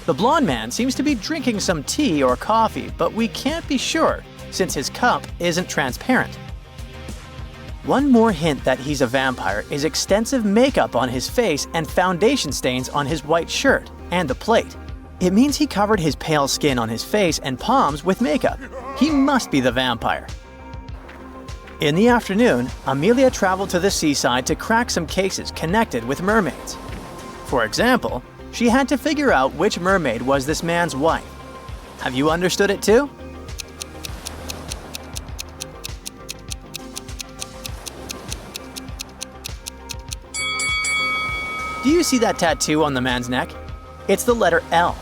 The blonde man seems to be drinking some tea or coffee, but we can't be sure since his cup isn't transparent. One more hint that he's a vampire is extensive makeup on his face and foundation stains on his white shirt and the plate. It means he covered his pale skin on his face and palms with makeup. He must be the vampire. In the afternoon, Amelia traveled to the seaside to crack some cases connected with mermaids. For example, she had to figure out which mermaid was this man's wife. Have you understood it too? Do you see that tattoo on the man's neck? It's the letter L.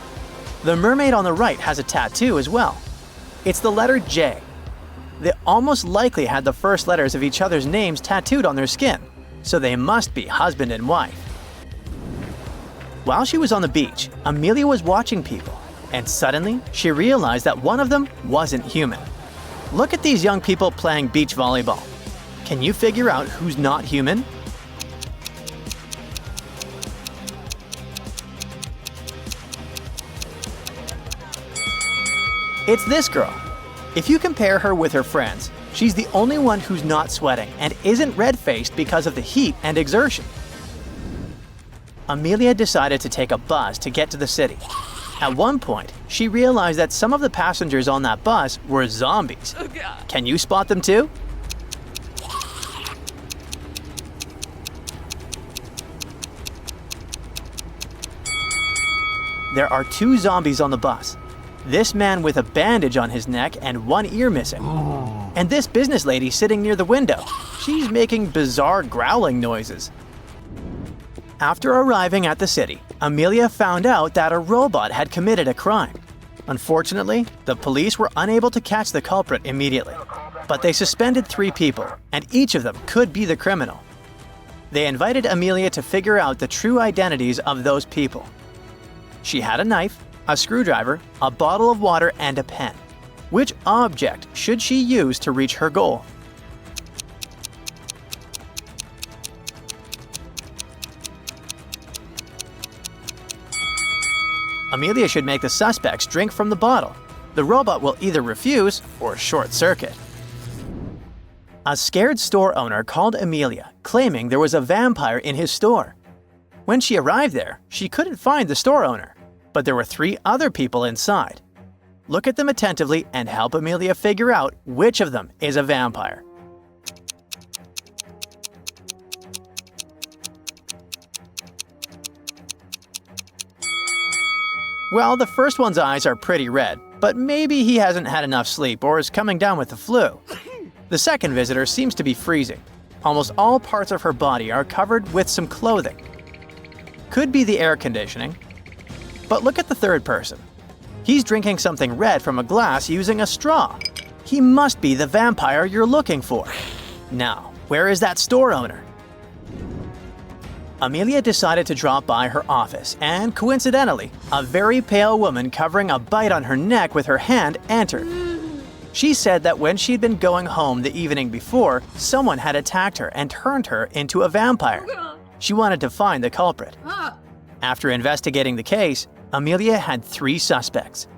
The mermaid on the right has a tattoo as well. It's the letter J. They almost likely had the first letters of each other's names tattooed on their skin, so they must be husband and wife. While she was on the beach, Amelia was watching people, and suddenly she realized that one of them wasn't human. Look at these young people playing beach volleyball. Can you figure out who's not human? It's this girl. If you compare her with her friends, she's the only one who's not sweating and isn't red-faced because of the heat and exertion. Amelia decided to take a bus to get to the city. At one point, she realized that some of the passengers on that bus were zombies. Can you spot them too? There are two zombies on the bus. This man with a bandage on his neck and one ear missing. And this business lady sitting near the window. She's making bizarre growling noises. After arriving at the city, Amelia found out that a robot had committed a crime. Unfortunately, the police were unable to catch the culprit immediately. But they suspended 3 people, and each of them could be the criminal. They invited Amelia to figure out the true identities of those people. She had a knife, a screwdriver, a bottle of water, and a pen. Which object should she use to reach her goal? Amelia should make the suspects drink from the bottle. The robot will either refuse or short circuit. A scared store owner called Amelia, claiming there was a vampire in his store. When she arrived there, she couldn't find the store owner, but there were 3 other people inside. Look at them attentively and help Amelia figure out which of them is a vampire. Well, the first one's eyes are pretty red, but maybe he hasn't had enough sleep or is coming down with the flu. The second visitor seems to be freezing. Almost all parts of her body are covered with some clothing. Could be the air conditioning. But look at the third person. He's drinking something red from a glass using a straw. He must be the vampire you're looking for. Now, where is that store owner? Amelia decided to drop by her office, and coincidentally, a very pale woman covering a bite on her neck with her hand entered. She said that when she'd been going home the evening before, someone had attacked her and turned her into a vampire. She wanted to find the culprit. After investigating the case, Amelia had 3 suspects.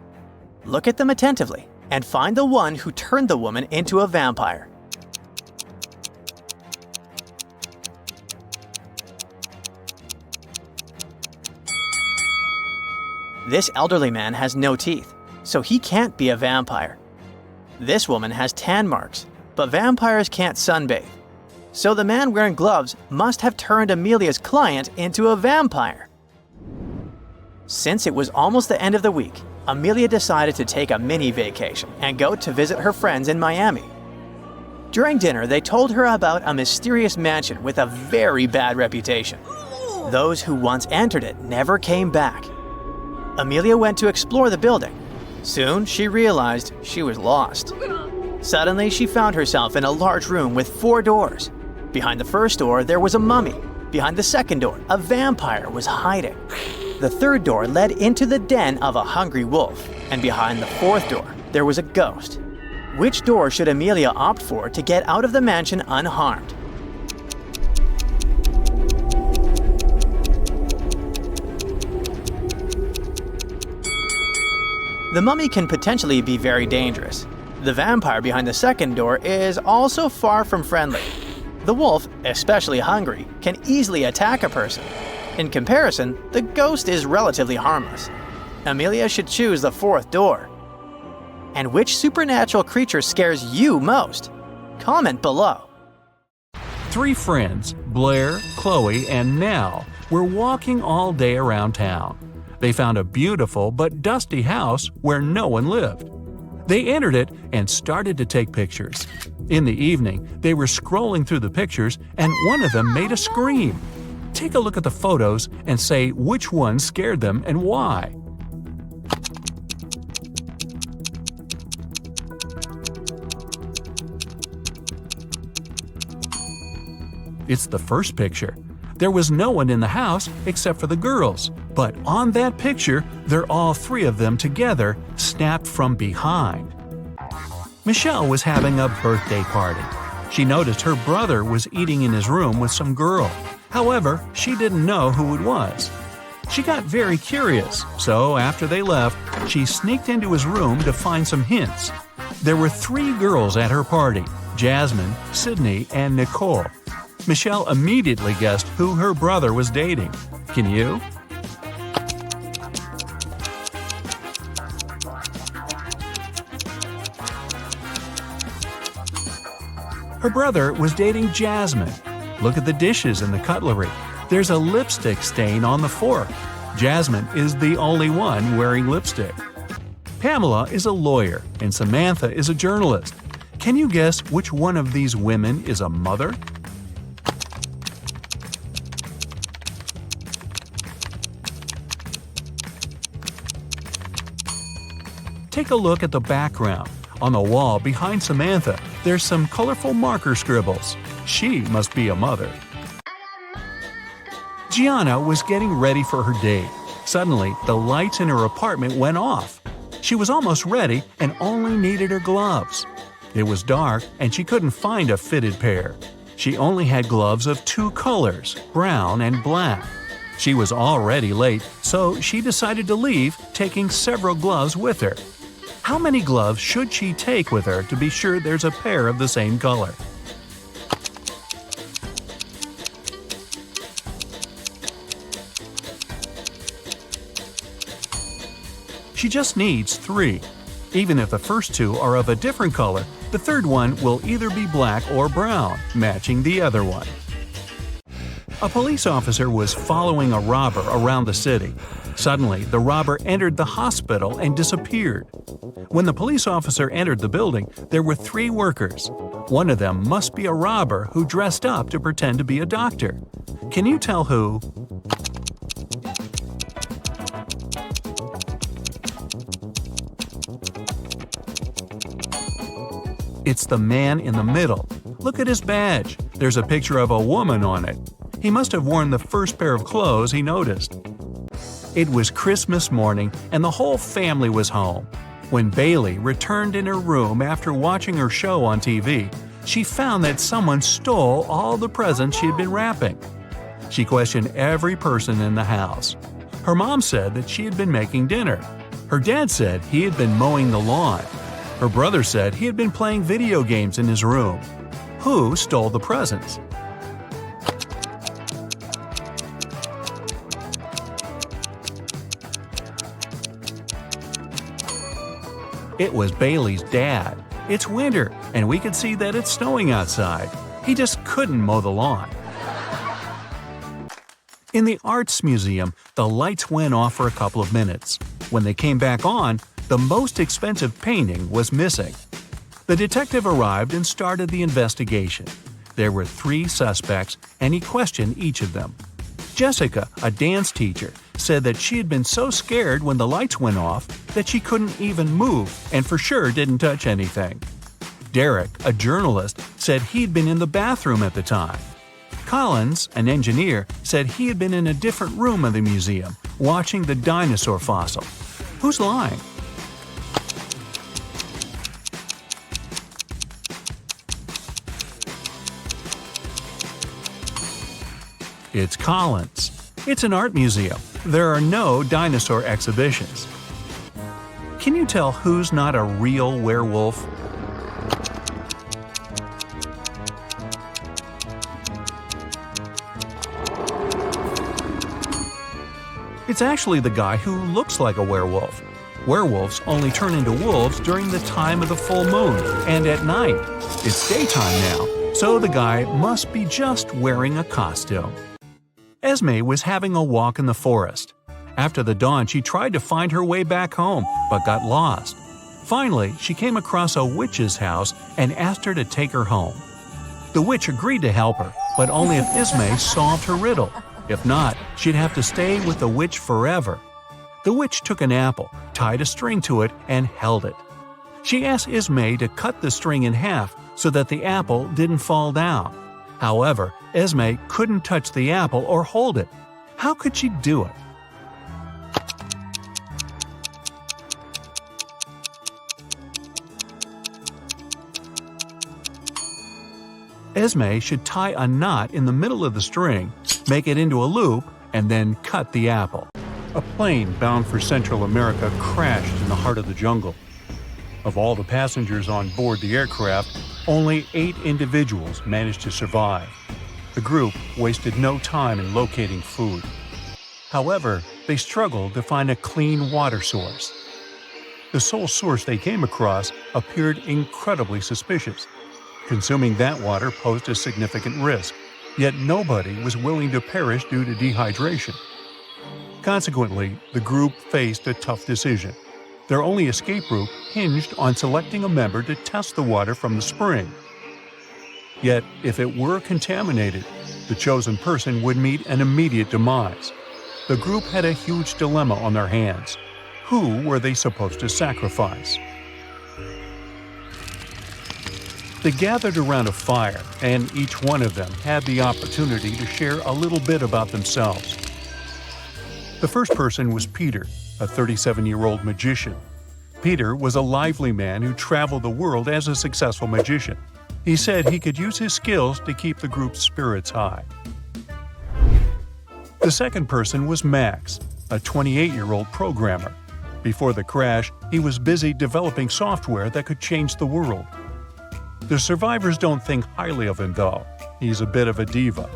Look at them attentively and find the one who turned the woman into a vampire. This elderly man has no teeth, so he can't be a vampire. This woman has tan marks, but vampires can't sunbathe. So the man wearing gloves must have turned Amelia's client into a vampire. Since it was almost the end of the week, Amelia decided to take a mini vacation and go to visit her friends in Miami. During dinner, they told her about a mysterious mansion with a very bad reputation. Those who once entered it never came back. Amelia went to explore the building. Soon, she realized she was lost. Suddenly, she found herself in a large room with 4 doors. Behind the first door, there was a mummy. Behind the second door, a vampire was hiding. The third door led into the den of a hungry wolf. And behind the fourth door, there was a ghost. Which door should Amelia opt for to get out of the mansion unharmed? The mummy can potentially be very dangerous. The vampire behind the second door is also far from friendly. The wolf, especially hungry, can easily attack a person. In comparison, the ghost is relatively harmless. Amelia should choose the fourth door. And which supernatural creature scares you most? Comment below. 3 friends, Blair, Chloe, and Nell, were walking all day around town. They found a beautiful but dusty house where no one lived. They entered it and started to take pictures. In the evening, they were scrolling through the pictures and one of them made a scream. Take a look at the photos and say which one scared them and why. It's the first picture. There was no one in the house except for the girls, but on that picture, they're all 3 of them together, snapped from behind. Michelle was having a birthday party. She noticed her brother was eating in his room with some girl. However, she didn't know who it was. She got very curious, so after they left, she sneaked into his room to find some hints. There were 3 girls at her party: Jasmine, Sydney, and Nicole. Michelle immediately guessed who her brother was dating. Can you? Her brother was dating Jasmine. Look at the dishes and the cutlery. There's a lipstick stain on the fork. Jasmine is the only one wearing lipstick. Pamela is a lawyer and Samantha is a journalist. Can you guess which one of these women is a mother? Take a look at the background. On the wall behind Samantha, there's some colorful marker scribbles. She must be a mother. Gianna was getting ready for her date. Suddenly, the lights in her apartment went off. She was almost ready and only needed her gloves. It was dark and she couldn't find a fitted pair. She only had gloves of 2 colors, brown and black. She was already late, so she decided to leave, taking several gloves with her. How many gloves should she take with her to be sure there's a pair of the same color? She just needs 3. Even if the first 2 are of a different color, the third one will either be black or brown, matching the other one. A police officer was following a robber around the city. Suddenly, the robber entered the hospital and disappeared. When the police officer entered the building, there were 3 workers. One of them must be a robber who dressed up to pretend to be a doctor. Can you tell who? It's the man in the middle. Look at his badge. There's a picture of a woman on it. He must have worn the first pair of clothes he noticed. It was Christmas morning and the whole family was home. When Bailey returned in her room after watching her show on TV, she found that someone stole all the presents she had been wrapping. She questioned every person in the house. Her mom said that she had been making dinner. Her dad said he had been mowing the lawn. Her brother said he had been playing video games in his room. Who stole the presents? It was Bailey's dad. It's winter, and we could see that it's snowing outside. He just couldn't mow the lawn. In the Arts Museum, the lights went off for a couple of minutes. When they came back on, the most expensive painting was missing. The detective arrived and started the investigation. There were 3 suspects, and he questioned each of them. Jessica, a dance teacher, said that she had been so scared when the lights went off that she couldn't even move and for sure didn't touch anything. Derek, a journalist, said he'd been in the bathroom at the time. Collins, an engineer, said he had been in a different room of the museum, watching the dinosaur fossil. Who's lying? It's Collins. It's an art museum. There are no dinosaur exhibitions. Can you tell who's not a real werewolf? It's actually the guy who looks like a werewolf. Werewolves only turn into wolves during the time of the full moon and at night. It's daytime now, so the guy must be just wearing a costume. Esme was having a walk in the forest. After the dawn, she tried to find her way back home, but got lost. Finally, she came across a witch's house and asked her to take her home. The witch agreed to help her, but only if Esme solved her riddle. If not, she'd have to stay with the witch forever. The witch took an apple, tied a string to it, and held it. She asked Esme to cut the string in half so that the apple didn't fall down. However, Esme couldn't touch the apple or hold it. How could she do it? Esme should tie a knot in the middle of the string, make it into a loop, and then cut the apple. A plane bound for Central America crashed in the heart of the jungle. Of all the passengers on board the aircraft, only 8 individuals managed to survive. The group wasted no time in locating food. However, they struggled to find a clean water source. The sole source they came across appeared incredibly suspicious. Consuming that water posed a significant risk, yet nobody was willing to perish due to dehydration. Consequently, the group faced a tough decision. Their only escape route hinged on selecting a member to test the water from the spring. Yet, if it were contaminated, the chosen person would meet an immediate demise. The group had a huge dilemma on their hands. Who were they supposed to sacrifice? They gathered around a fire, and each one of them had the opportunity to share a little bit about themselves. The first person was Peter, a 37-year-old magician. Peter was a lively man who traveled the world as a successful magician. He said he could use his skills to keep the group's spirits high. The second person was Max, a 28-year-old programmer. Before the crash, he was busy developing software that could change the world. The survivors don't think highly of him, though. He's a bit of a diva.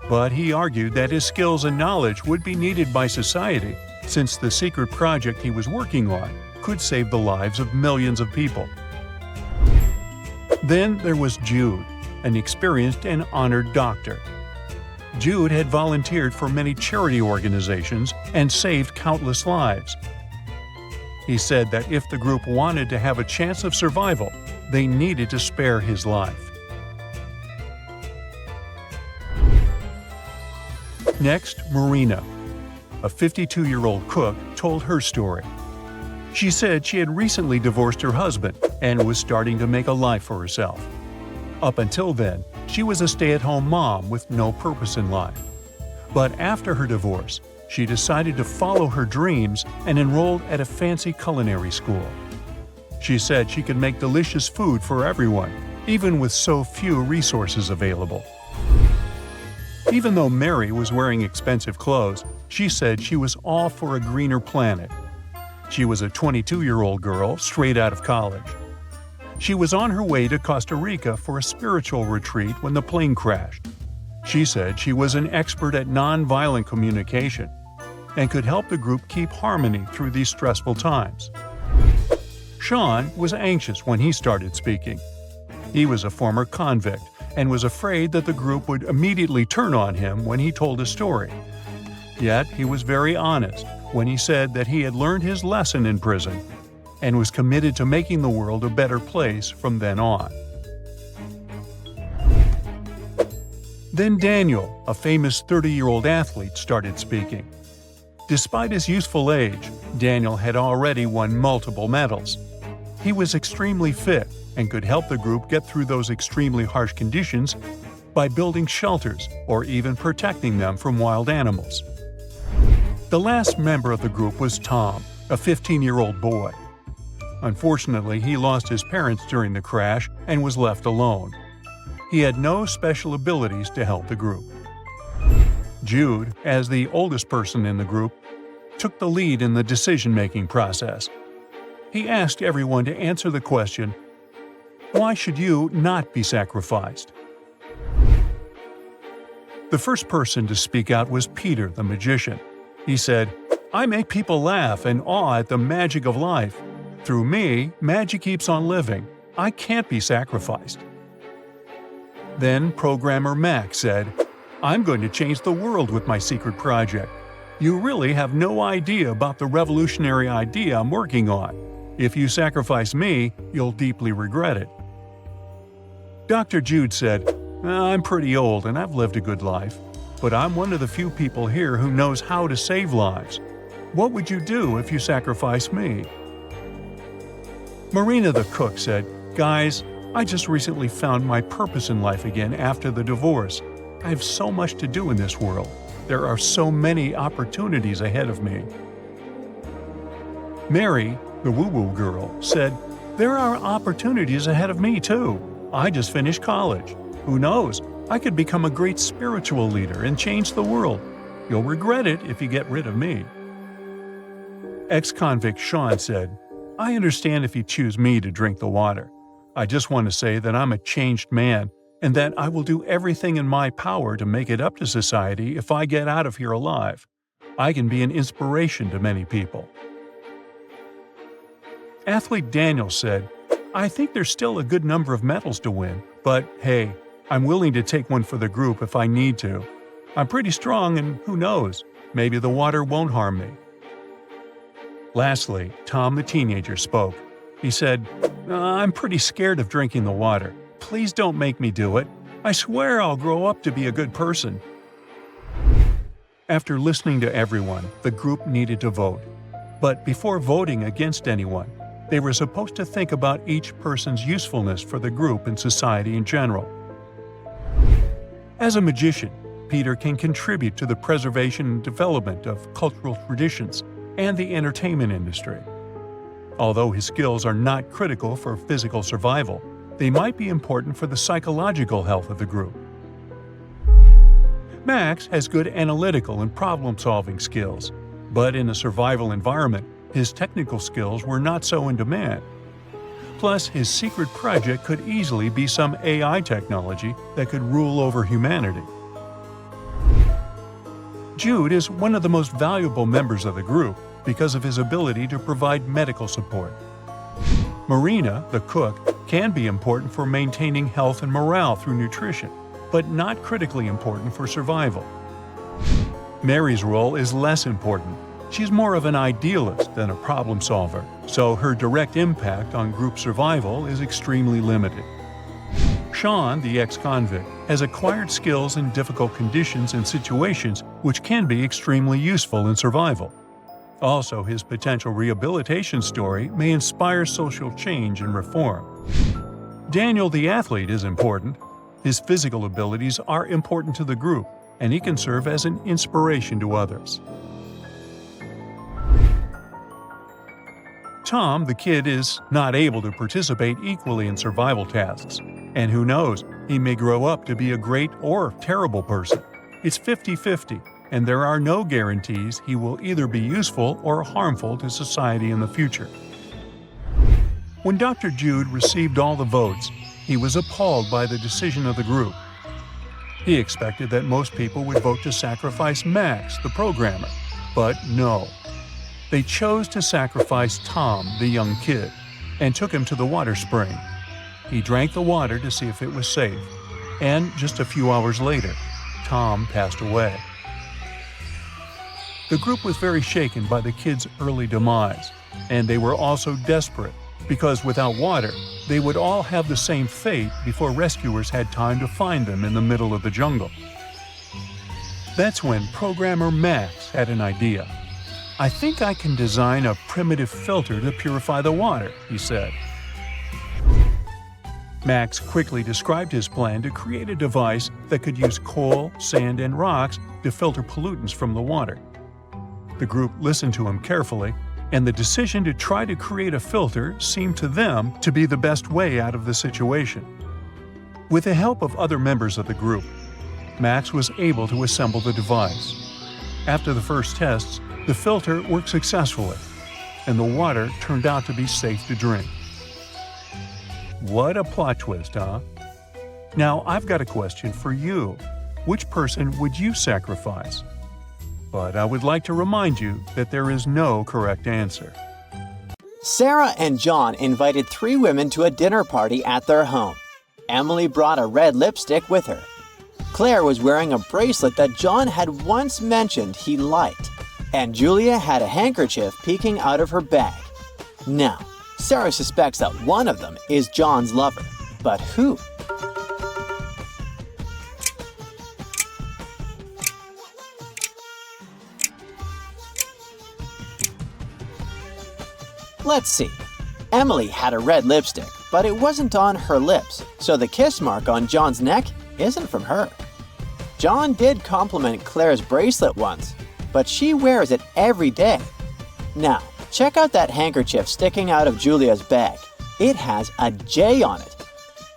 But he argued that his skills and knowledge would be needed by society, since the secret project he was working on could save the lives of millions of people. Then there was Jude, an experienced and honored doctor. Jude had volunteered for many charity organizations and saved countless lives. He said that if the group wanted to have a chance of survival, they needed to spare his life. Next, Marina, a 52-year-old cook, told her story. She said she had recently divorced her husband and was starting to make a life for herself. Up until then, she was a stay-at-home mom with no purpose in life. But after her divorce, she decided to follow her dreams and enrolled at a fancy culinary school. She said she could make delicious food for everyone, even with so few resources available. Even though Mary was wearing expensive clothes, she said she was all for a greener planet. She was a 22-year-old girl straight out of college. She was on her way to Costa Rica for a spiritual retreat when the plane crashed. She said she was an expert at nonviolent communication and could help the group keep harmony through these stressful times. Sean was anxious when he started speaking. He was a former convict and was afraid that the group would immediately turn on him when he told a story. Yet he was very honest when he said that he had learned his lesson in prison and was committed to making the world a better place from then on. Then Daniel, a famous 30-year-old athlete, started speaking. Despite his youthful age, Daniel had already won multiple medals. He was extremely fit and could help the group get through those extremely harsh conditions by building shelters or even protecting them from wild animals. The last member of the group was Tom, a 15-year-old boy. Unfortunately, he lost his parents during the crash and was left alone. He had no special abilities to help the group. Jude, as the oldest person in the group, took the lead in the decision-making process. He asked everyone to answer the question, "Why should you not be sacrificed?" The first person to speak out was Peter, the magician. He said, "I make people laugh and awe at the magic of life. Through me, magic keeps on living. I can't be sacrificed." Then programmer Max said, "I'm going to change the world with my secret project. You really have no idea about the revolutionary idea I'm working on. If you sacrifice me, you'll deeply regret it." Dr. Jude said, "I'm pretty old and I've lived a good life, but I'm one of the few people here who knows how to save lives. What would you do if you sacrificed me?" Marina the cook said, "Guys, I just recently found my purpose in life again after the divorce. I have so much to do in this world. There are so many opportunities ahead of me." Mary, the woo-woo girl, said, "There are opportunities ahead of me too. I just finished college. Who knows? I could become a great spiritual leader and change the world. You'll regret it if you get rid of me." Ex-convict Sean said, "I understand if you choose me to drink the water. I just want to say that I'm a changed man and that I will do everything in my power to make it up to society if I get out of here alive. I can be an inspiration to many people." Athlete Daniel said, "I think there's still a good number of medals to win, but hey, I'm willing to take one for the group if I need to. I'm pretty strong and who knows, maybe the water won't harm me." Lastly, Tom the teenager spoke. He said, "I'm pretty scared of drinking the water. Please don't make me do it. I swear I'll grow up to be a good person." After listening to everyone, the group needed to vote. But before voting against anyone, they were supposed to think about each person's usefulness for the group and society in general. As a magician, Peter can contribute to the preservation and development of cultural traditions and the entertainment industry. Although his skills are not critical for physical survival, they might be important for the psychological health of the group. Max has good analytical and problem-solving skills, but in a survival environment, his technical skills were not so in demand. Plus, his secret project could easily be some AI technology that could rule over humanity. Jude is one of the most valuable members of the group because of his ability to provide medical support. Marina, the cook, can be important for maintaining health and morale through nutrition, but not critically important for survival. Mary's role is less important. She's more of an idealist than a problem solver, so her direct impact on group survival is extremely limited. Sean, the ex-convict, has acquired skills in difficult conditions and situations which can be extremely useful in survival. Also, his potential rehabilitation story may inspire social change and reform. Daniel, the athlete, is important. His physical abilities are important to the group, and he can serve as an inspiration to others. Tom, the kid, is not able to participate equally in survival tasks, and who knows, he may grow up to be a great or terrible person. It's 50-50, and there are no guarantees he will either be useful or harmful to society in the future. When Dr. Jude received all the votes, he was appalled by the decision of the group. He expected that most people would vote to sacrifice Max, the programmer, but no. They chose to sacrifice Tom, the young kid, and took him to the water spring. He drank the water to see if it was safe, and just a few hours later, Tom passed away. The group was very shaken by the kid's early demise, and they were also desperate, because without water, they would all have the same fate before rescuers had time to find them in the middle of the jungle. That's when programmer Max had an idea. "I think I can design a primitive filter to purify the water," he said. Max quickly described his plan to create a device that could use coal, sand, and rocks to filter pollutants from the water. The group listened to him carefully, and the decision to try to create a filter seemed to them to be the best way out of the situation. With the help of other members of the group, Max was able to assemble the device. After the first tests, the filter worked successfully, and the water turned out to be safe to drink. What a plot twist, huh? Now, I've got a question for you. Which person would you sacrifice? But I would like to remind you that there is no correct answer. Sarah and John invited 3 women to a dinner party at their home. Emily brought a red lipstick with her. Claire was wearing a bracelet that John had once mentioned he liked. And Julia had a handkerchief peeking out of her bag. Now, Sarah suspects that one of them is John's lover. But who? Let's see. Emily had a red lipstick, but it wasn't on her lips, so the kiss mark on John's neck isn't from her. John did compliment Claire's bracelet once, but she wears it every day. Now, check out that handkerchief sticking out of Julia's bag. It has a J on it.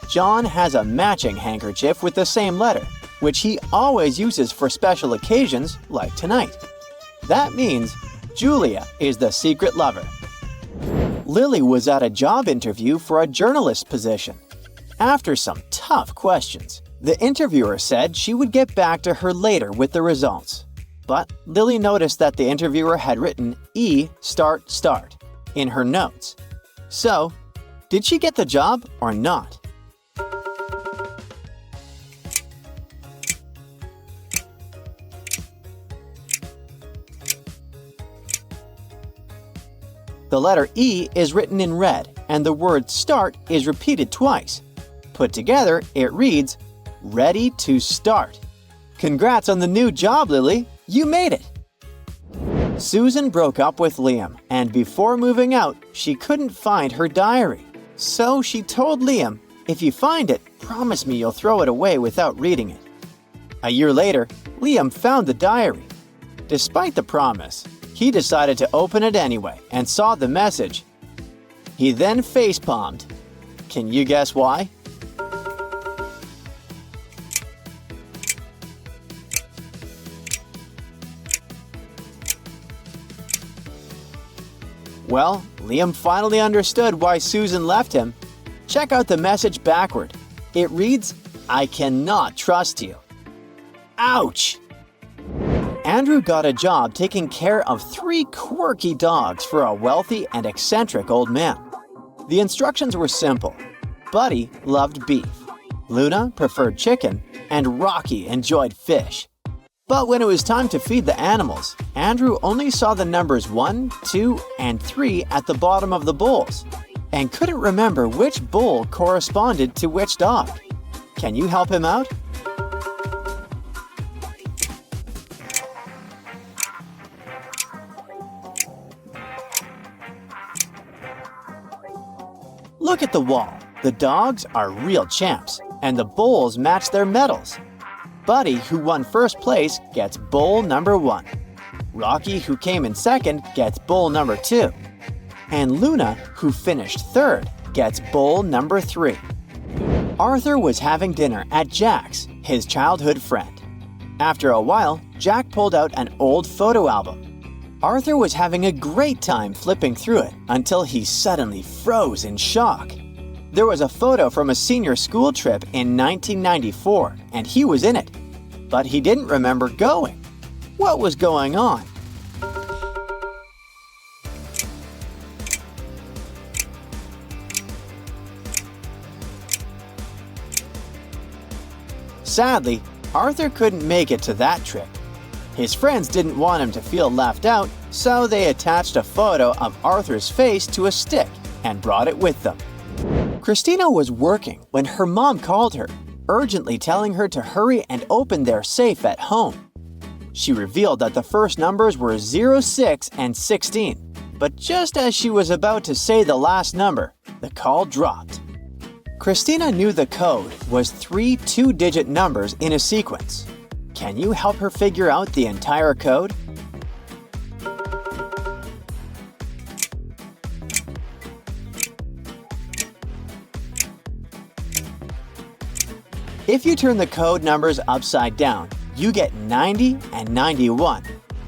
John has a matching handkerchief with the same letter, which he always uses for special occasions like tonight. That means Julia is the secret lover. Lily was at a job interview for a journalist position. After some tough questions, the interviewer said she would get back to her later with the results. But Lily noticed that the interviewer had written start in her notes. So, did she get the job or not? The letter E is written in red, and the word start is repeated twice. Put together, it reads, "Ready to start." Congrats on the new job, Lily! You made it! Susan broke up with Liam, and before moving out, she couldn't find her diary. So she told Liam, "If you find it, promise me you'll throw it away without reading it." A year later, Liam found the diary. Despite the promise, he decided to open it anyway and saw the message. He then facepalmed. Can you guess why? Well, Liam finally understood why Susan left him. Check out the message backward. It reads, "I cannot trust you." Ouch! Andrew got a job taking care of 3 quirky dogs for a wealthy and eccentric old man. The instructions were simple. Buddy loved beef, Luna preferred chicken, and Rocky enjoyed fish. But when it was time to feed the animals, Andrew only saw the numbers 1, 2, and 3 at the bottom of the bowls, and couldn't remember which bowl corresponded to which dog. Can you help him out? Look at the wall. The dogs are real champs, and the bowls match their medals. Buddy, who won first place, gets bowl number 1. Rocky, who came in second, gets bowl number 2. And Luna, who finished third, gets bowl number 3. Arthur was having dinner at Jack's, his childhood friend. After a while, Jack pulled out an old photo album. Arthur was having a great time flipping through it until he suddenly froze in shock. There was a photo from a senior school trip in 1994, and he was in it. But he didn't remember going. What was going on? Sadly, Arthur couldn't make it to that trip. His friends didn't want him to feel left out, so they attached a photo of Arthur's face to a stick and brought it with them. Christina was working when her mom called her, urgently telling her to hurry and open their safe at home. She revealed that the first numbers were 06 and 16, but just as she was about to say the last number, the call dropped. Christina knew the code was 3 two-digit numbers in a sequence. Can you help her figure out the entire code? If you turn the code numbers upside down, you get 90 and 91.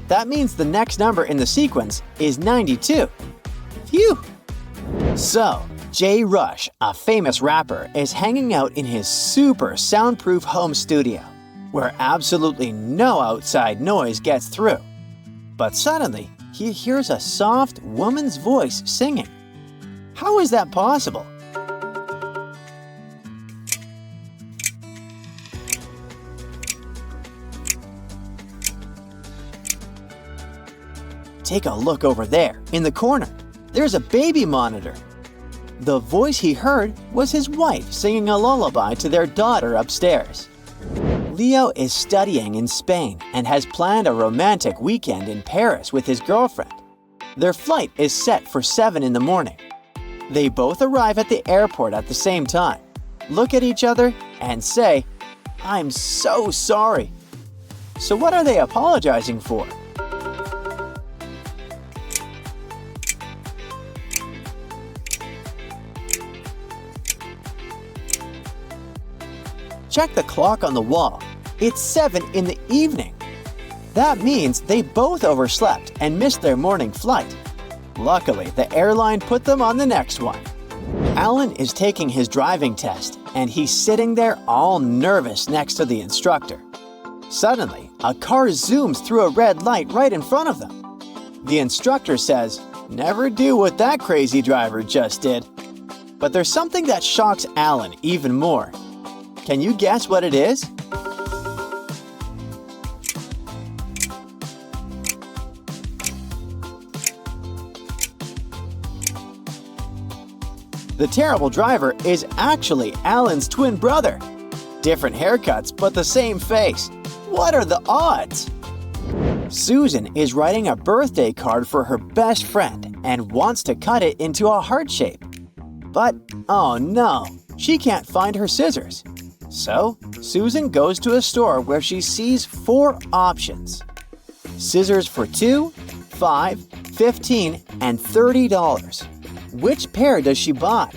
That means the next number in the sequence is 92. Phew! So, Jay Rush, a famous rapper, is hanging out in his super soundproof home studio, where absolutely no outside noise gets through. But suddenly, he hears a soft woman's voice singing. How is that possible? Take a look over there, in the corner. There's a baby monitor. The voice he heard was his wife singing a lullaby to their daughter upstairs. Leo is studying in Spain and has planned a romantic weekend in Paris with his girlfriend. Their flight is set for 7 in the morning. They both arrive at the airport at the same time, look at each other, and say, "I'm so sorry." So what are they apologizing for? Check the clock on the wall. It's 7 in the evening. That means they both overslept and missed their morning flight. Luckily, the airline put them on the next one. Alan is taking his driving test, and he's sitting there all nervous next to the instructor. Suddenly, a car zooms through a red light right in front of them. The instructor says, "Never do what that crazy driver just did." But there's something that shocks Alan even more. Can you guess what it is? The terrible driver is actually Alan's twin brother. Different haircuts, but the same face. What are the odds? Susan is writing a birthday card for her best friend and wants to cut it into a heart shape. But, oh no, she can't find her scissors. So, Susan goes to a store where she sees 4 options. Scissors for $2, $5, $15, and $30. Which pair does she buy?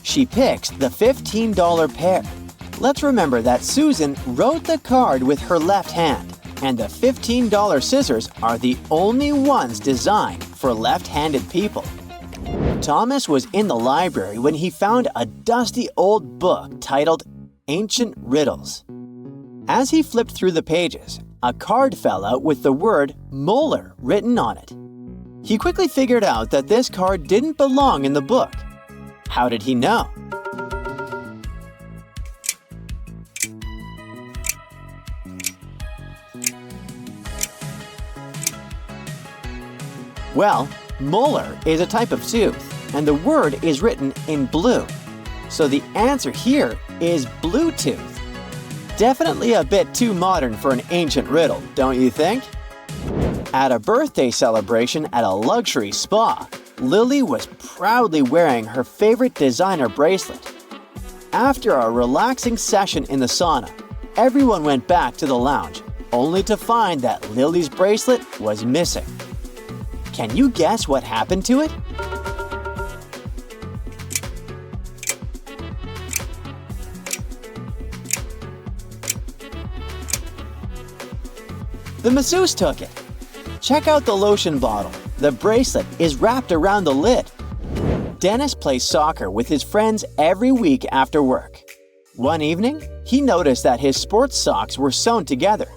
She picks the $15 pair. Let's remember that Susan wrote the card with her left hand, and the $15 scissors are the only ones designed for left-handed people. Thomas was in the library when he found a dusty old book titled Ancient Riddles. As he flipped through the pages, a card fell out with the word molar written on it. He quickly figured out that this card didn't belong in the book. How did he know? Well, molar is a type of tooth, and the word is written in blue. So the answer here is Bluetooth. Definitely a bit too modern for an ancient riddle, don't you think? At a birthday celebration at a luxury spa, Lily was proudly wearing her favorite designer bracelet. After a relaxing session in the sauna, everyone went back to the lounge, only to find that Lily's bracelet was missing. Can you guess what happened to it? The masseuse took it. Check out the lotion bottle. The bracelet is wrapped around the lid. Dennis plays soccer with his friends every week after work. One evening, he noticed that his sports socks were sewn together.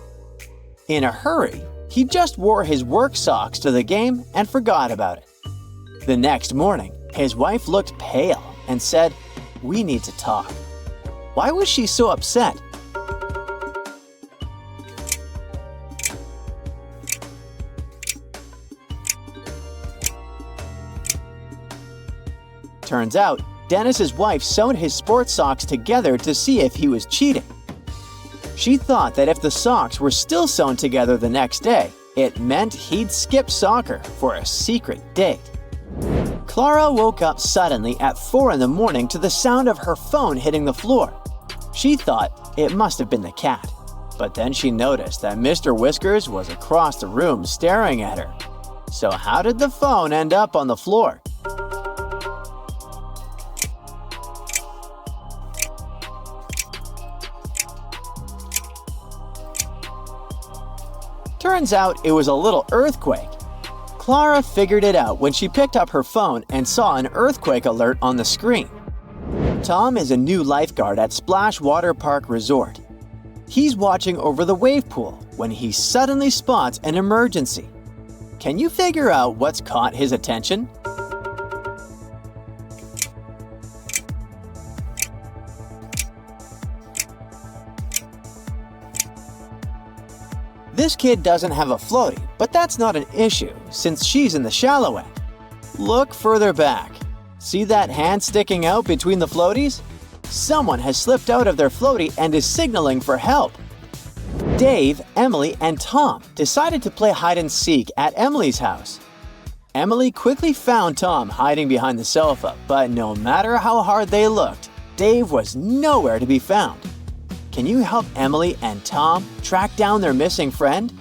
In a hurry, he just wore his work socks to the game and forgot about it. The next morning, his wife looked pale and said, "We need to talk." Why was she so upset? Turns out, Dennis's wife sewed his sports socks together to see if he was cheating. She thought that if the socks were still sewn together the next day, it meant he'd skip soccer for a secret date. Clara woke up suddenly at 4 in the morning to the sound of her phone hitting the floor. She thought it must have been the cat, but then she noticed that Mr. Whiskers was across the room staring at her. So how did the phone end up on the floor? Turns out it was a little earthquake. Clara figured it out when she picked up her phone and saw an earthquake alert on the screen. Tom is a new lifeguard at Splash Water Park Resort. He's watching over the wave pool when he suddenly spots an emergency. Can you figure out what's caught his attention? This kid doesn't have a floaty, but that's not an issue since she's in the shallow end. Look further back. See that hand sticking out between the floaties? Someone has slipped out of their floaty and is signaling for help. Dave, Emily, and Tom decided to play hide and seek at Emily's house. Emily quickly found Tom hiding behind the sofa, but no matter how hard they looked, Dave was nowhere to be found. Can you help Emily and Tom track down their missing friend?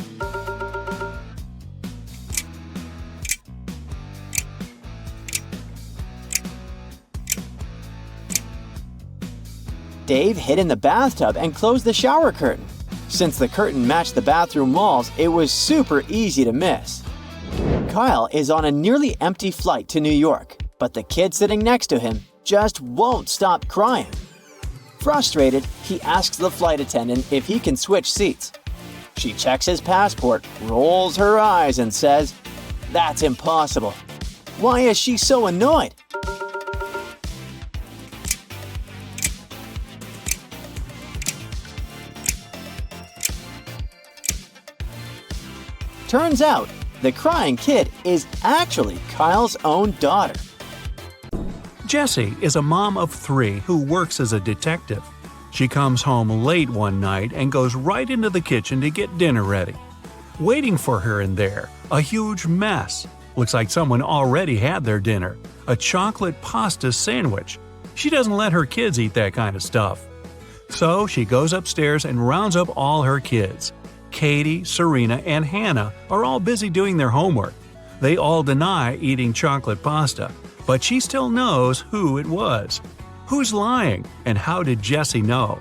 Dave hid in the bathtub and closed the shower curtain. Since the curtain matched the bathroom walls, it was super easy to miss. Kyle is on a nearly empty flight to New York, but the kid sitting next to him just won't stop crying. Frustrated, he asks the flight attendant if he can switch seats. She checks his passport, rolls her eyes, and says, "That's impossible." Why is she so annoyed? Turns out, the crying kid is actually Kyle's own daughter. Jessie is a mom of 3 who works as a detective. She comes home late one night and goes right into the kitchen to get dinner ready. Waiting for her in there, a huge mess. Looks like someone already had their dinner, a chocolate pasta sandwich. She doesn't let her kids eat that kind of stuff. So she goes upstairs and rounds up all her kids. Katie, Serena, and Hannah are all busy doing their homework. They all deny eating chocolate pasta, but she still knows who it was. Who's lying, and how did Jessie know?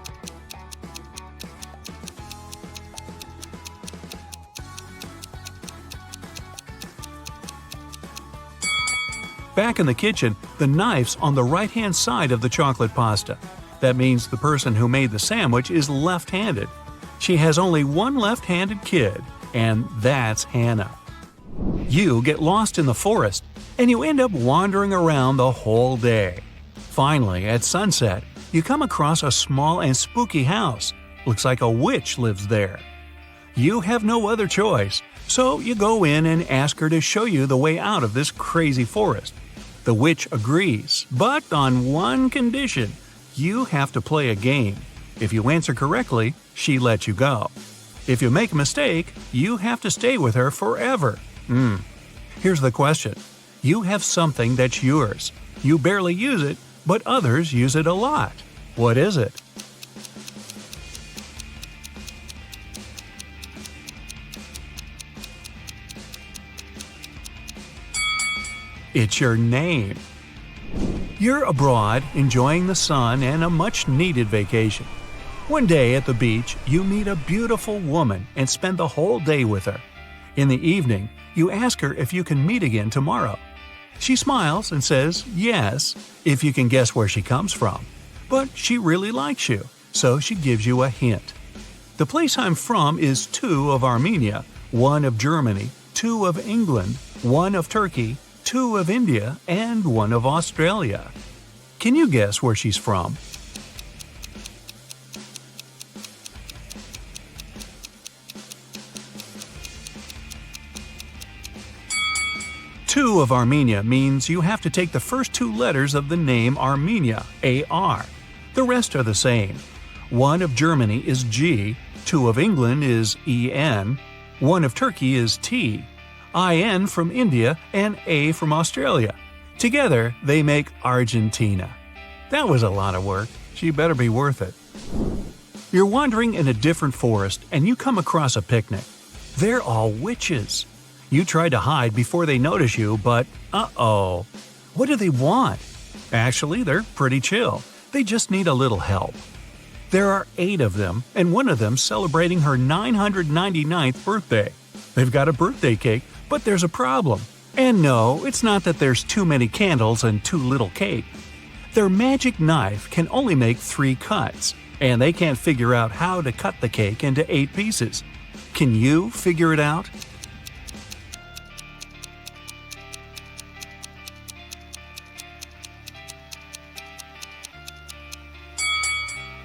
Back in the kitchen, the knife's on the right-hand side of the chocolate pasta. That means the person who made the sandwich is left-handed. She has only one left-handed kid, and that's Hannah. You get lost in the forest, and you end up wandering around the whole day. Finally, at sunset, you come across a small and spooky house. Looks like a witch lives there. You have no other choice, so you go in and ask her to show you the way out of this crazy forest. The witch agrees, but on one condition: you have to play a game. If you answer correctly, she lets you go. If you make a mistake, you have to stay with her forever. Here's the question. You have something that's yours. You barely use it, but others use it a lot. What is it? It's your name. You're abroad, enjoying the sun and a much-needed vacation. One day at the beach, you meet a beautiful woman and spend the whole day with her. In the evening, you ask her if you can meet again tomorrow. She smiles and says yes, if you can guess where she comes from. But she really likes you, so she gives you a hint. The place I'm from is 2 of Armenia, 1 of Germany, 2 of England, 1 of Turkey, 2 of India, and 1 of Australia. Can you guess where she's from? Two of Armenia means you have to take the first 2 letters of the name Armenia, A-R. The rest are the same. 1 of Germany is G, 2 of England is E-N, 1 of Turkey is T, I-N from India, and A from Australia. Together, they make Argentina. That was a lot of work. She better be worth it. You're wandering in a different forest and you come across a picnic. They're all witches. You try to hide before they notice you, but uh-oh. What do they want? Actually, they're pretty chill. They just need a little help. There are 8 of them, and one of them celebrating her 999th birthday. They've got a birthday cake, but there's a problem. And no, it's not that there's too many candles and too little cake. Their magic knife can only make 3 cuts, and they can't figure out how to cut the cake into 8 pieces. Can you figure it out?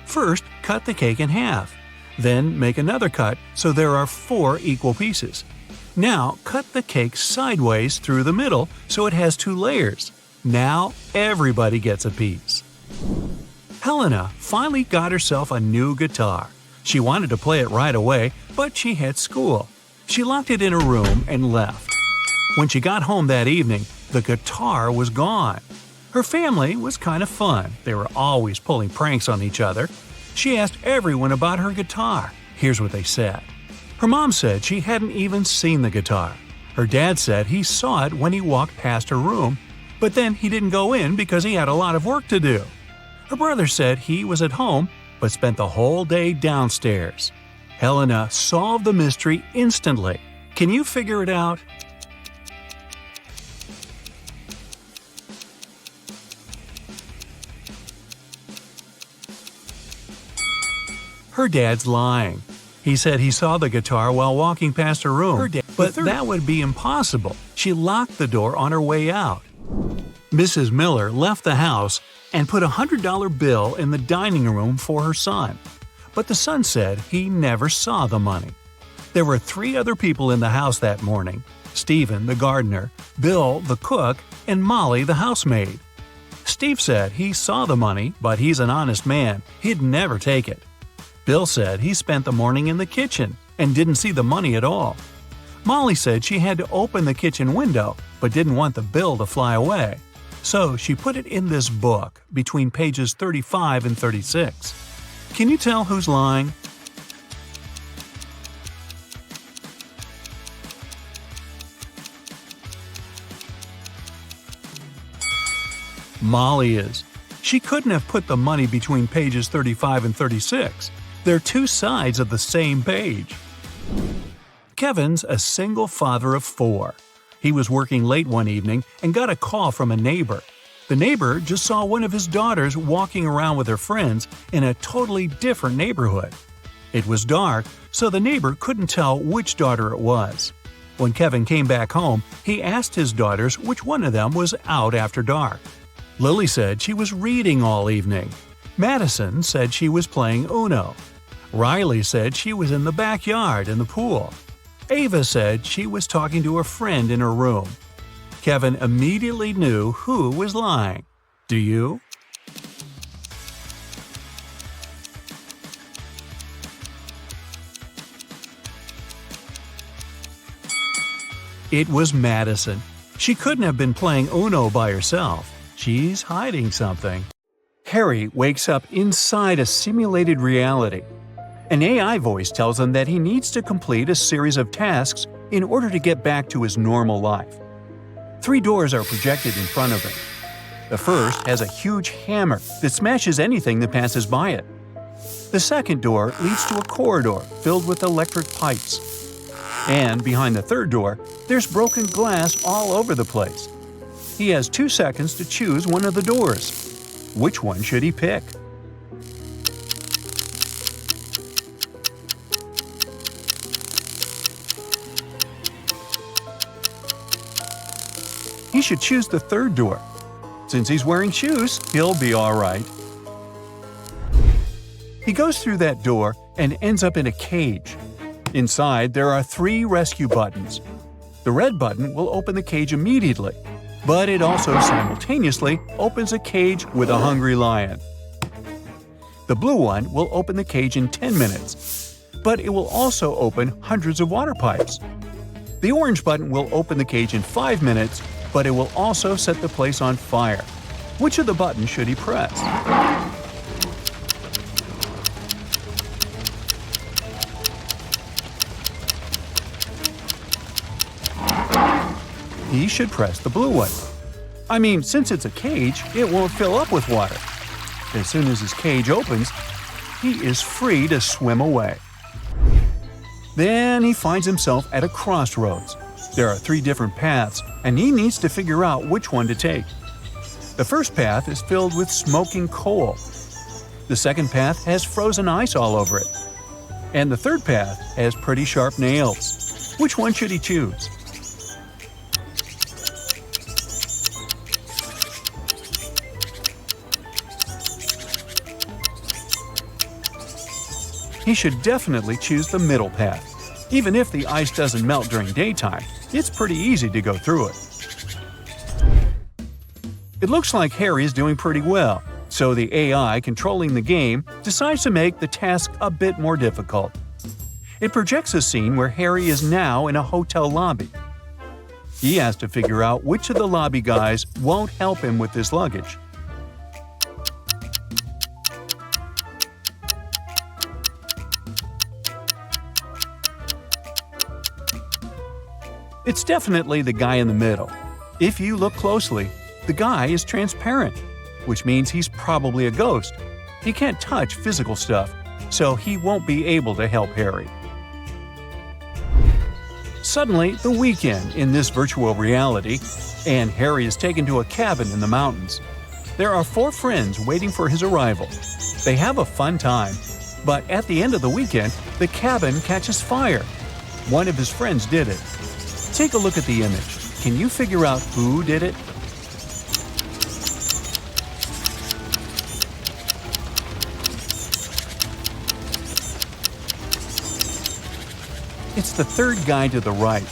First, cut the cake in half. Then make another cut so there are 4 equal pieces. Now, cut the cake sideways through the middle so it has 2 layers. Now, everybody gets a piece. Helena finally got herself a new guitar. She wanted to play it right away, but she had school. She locked it in her room and left. When she got home that evening, the guitar was gone. Her family was kind of fun. They were always pulling pranks on each other. She asked everyone about her guitar. Here's what they said. Her mom said she hadn't even seen the guitar. Her dad said he saw it when he walked past her room, but then he didn't go in because he had a lot of work to do. Her brother said he was at home, but spent the whole day downstairs. Helena solved the mystery instantly. Can you figure it out? Her dad's lying. He said he saw the guitar while walking past her room, but that would be impossible. She locked the door on her way out. Mrs. Miller left the house and put a $100 bill in the dining room for her son. But the son said he never saw the money. There were 3 other people in the house that morning: Stephen, the gardener, Bill, the cook, and Molly, the housemaid. Steve said he saw the money, but he's an honest man. He'd never take it. Bill said he spent the morning in the kitchen and didn't see the money at all. Molly said she had to open the kitchen window, but didn't want the bill to fly away. So she put it in this book between pages 35 and 36. Can you tell who's lying? Molly is. She couldn't have put the money between pages 35 and 36. They're 2 sides of the same page. Kevin's a single father of 4. He was working late one evening and got a call from a neighbor. The neighbor just saw one of his daughters walking around with her friends in a totally different neighborhood. It was dark, so the neighbor couldn't tell which daughter it was. When Kevin came back home, he asked his daughters which one of them was out after dark. Lily said she was reading all evening. Madison said she was playing Uno. Riley said she was in the backyard in the pool. Ava said she was talking to a friend in her room. Kevin immediately knew who was lying. Do you? It was Madison. She couldn't have been playing Uno by herself. She's hiding something. Harry wakes up inside a simulated reality. An AI voice tells him that he needs to complete a series of tasks in order to get back to his normal life. Three doors are projected in front of him. The first has a huge hammer that smashes anything that passes by it. The second door leads to a corridor filled with electric pipes. And behind the third door, there's broken glass all over the place. He has 2 seconds to choose one of the doors. Which one should he pick? He should choose the third door. Since he's wearing shoes, he'll be all right. He goes through that door and ends up in a cage. Inside, there are 3 rescue buttons. The red button will open the cage immediately, but it also simultaneously opens a cage with a hungry lion. The blue one will open the cage in 10 minutes, but it will also open hundreds of water pipes. The orange button will open the cage in 5 minutes, but it will also set the place on fire. Which of the buttons should he press? He should press the blue one. I mean, since it's a cage, it won't fill up with water. As soon as his cage opens, he is free to swim away. Then he finds himself at a crossroads. There are 3 different paths, and he needs to figure out which one to take. The first path is filled with smoking coal. The second path has frozen ice all over it. And the third path has pretty sharp nails. Which one should he choose? He should definitely choose the middle path. Even if the ice doesn't melt during daytime, it's pretty easy to go through it. It looks like Harry is doing pretty well, so the AI controlling the game decides to make the task a bit more difficult. It projects a scene where Harry is now in a hotel lobby. He has to figure out which of the lobby guys won't help him with his luggage. It's definitely the guy in the middle. If you look closely, the guy is transparent, which means he's probably a ghost. He can't touch physical stuff, so he won't be able to help Harry. Suddenly, the weekend in this virtual reality, and Harry is taken to a cabin in the mountains. There are 4 friends waiting for his arrival. They have a fun time, but at the end of the weekend, the cabin catches fire. One of his friends did it. Take a look at the image. Can you figure out who did it? It's the third guy to the right.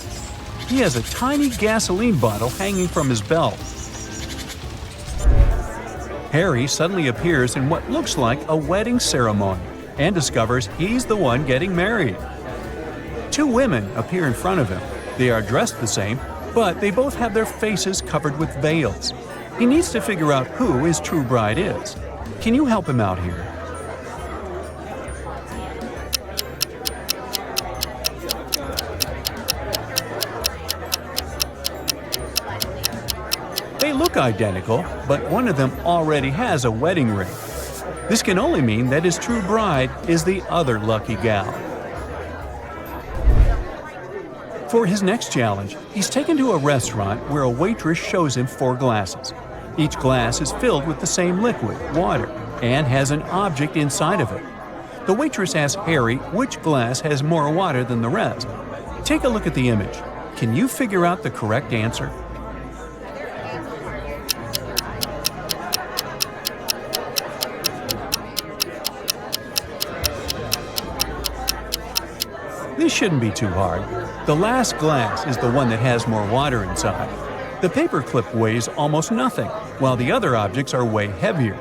He has a tiny gasoline bottle hanging from his belt. Harry suddenly appears in what looks like a wedding ceremony and discovers he's the one getting married. 2 women appear in front of him. They are dressed the same, but they both have their faces covered with veils. He needs to figure out who his true bride is. Can you help him out here? They look identical, but one of them already has a wedding ring. This can only mean that his true bride is the other lucky gal. For his next challenge, he's taken to a restaurant where a waitress shows him 4 glasses. Each glass is filled with the same liquid, water, and has an object inside of it. The waitress asks Harry which glass has more water than the rest. Take a look at the image. Can you figure out the correct answer? This shouldn't be too hard. The last glass is the one that has more water inside. The paperclip weighs almost nothing, while the other objects are way heavier.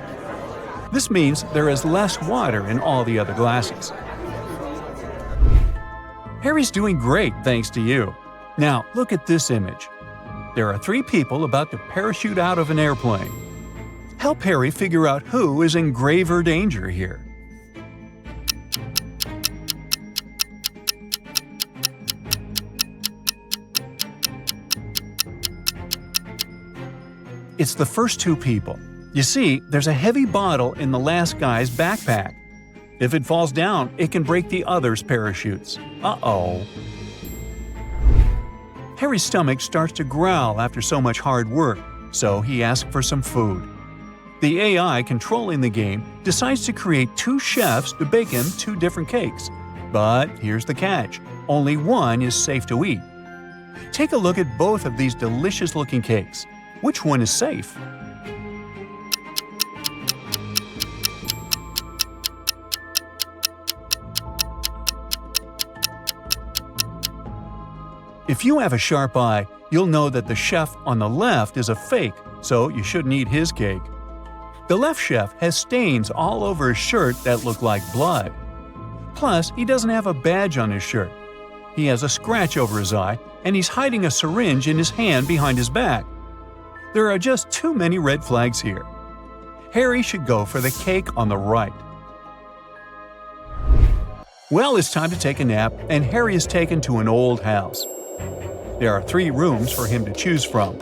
This means there is less water in all the other glasses. Harry's doing great thanks to you. Now, look at this image. There are 3 people about to parachute out of an airplane. Help Harry figure out who is in graver danger here. It's the first two people. You see, there's a heavy bottle in the last guy's backpack. If it falls down, it can break the other's parachutes. Uh-oh. Harry's stomach starts to growl after so much hard work, so he asks for some food. The AI controlling the game decides to create two chefs to bake him two different cakes. But here's the catch: only one is safe to eat. Take a look at both of these delicious-looking cakes. Which one is safe? If you have a sharp eye, you'll know that the chef on the left is a fake, so you shouldn't eat his cake. The left chef has stains all over his shirt that look like blood. Plus, he doesn't have a badge on his shirt. He has a scratch over his eye, and he's hiding a syringe in his hand behind his back. There are just too many red flags here. Harry should go for the cake on the right. Well, it's time to take a nap, and Harry is taken to an old house. There are 3 rooms for him to choose from.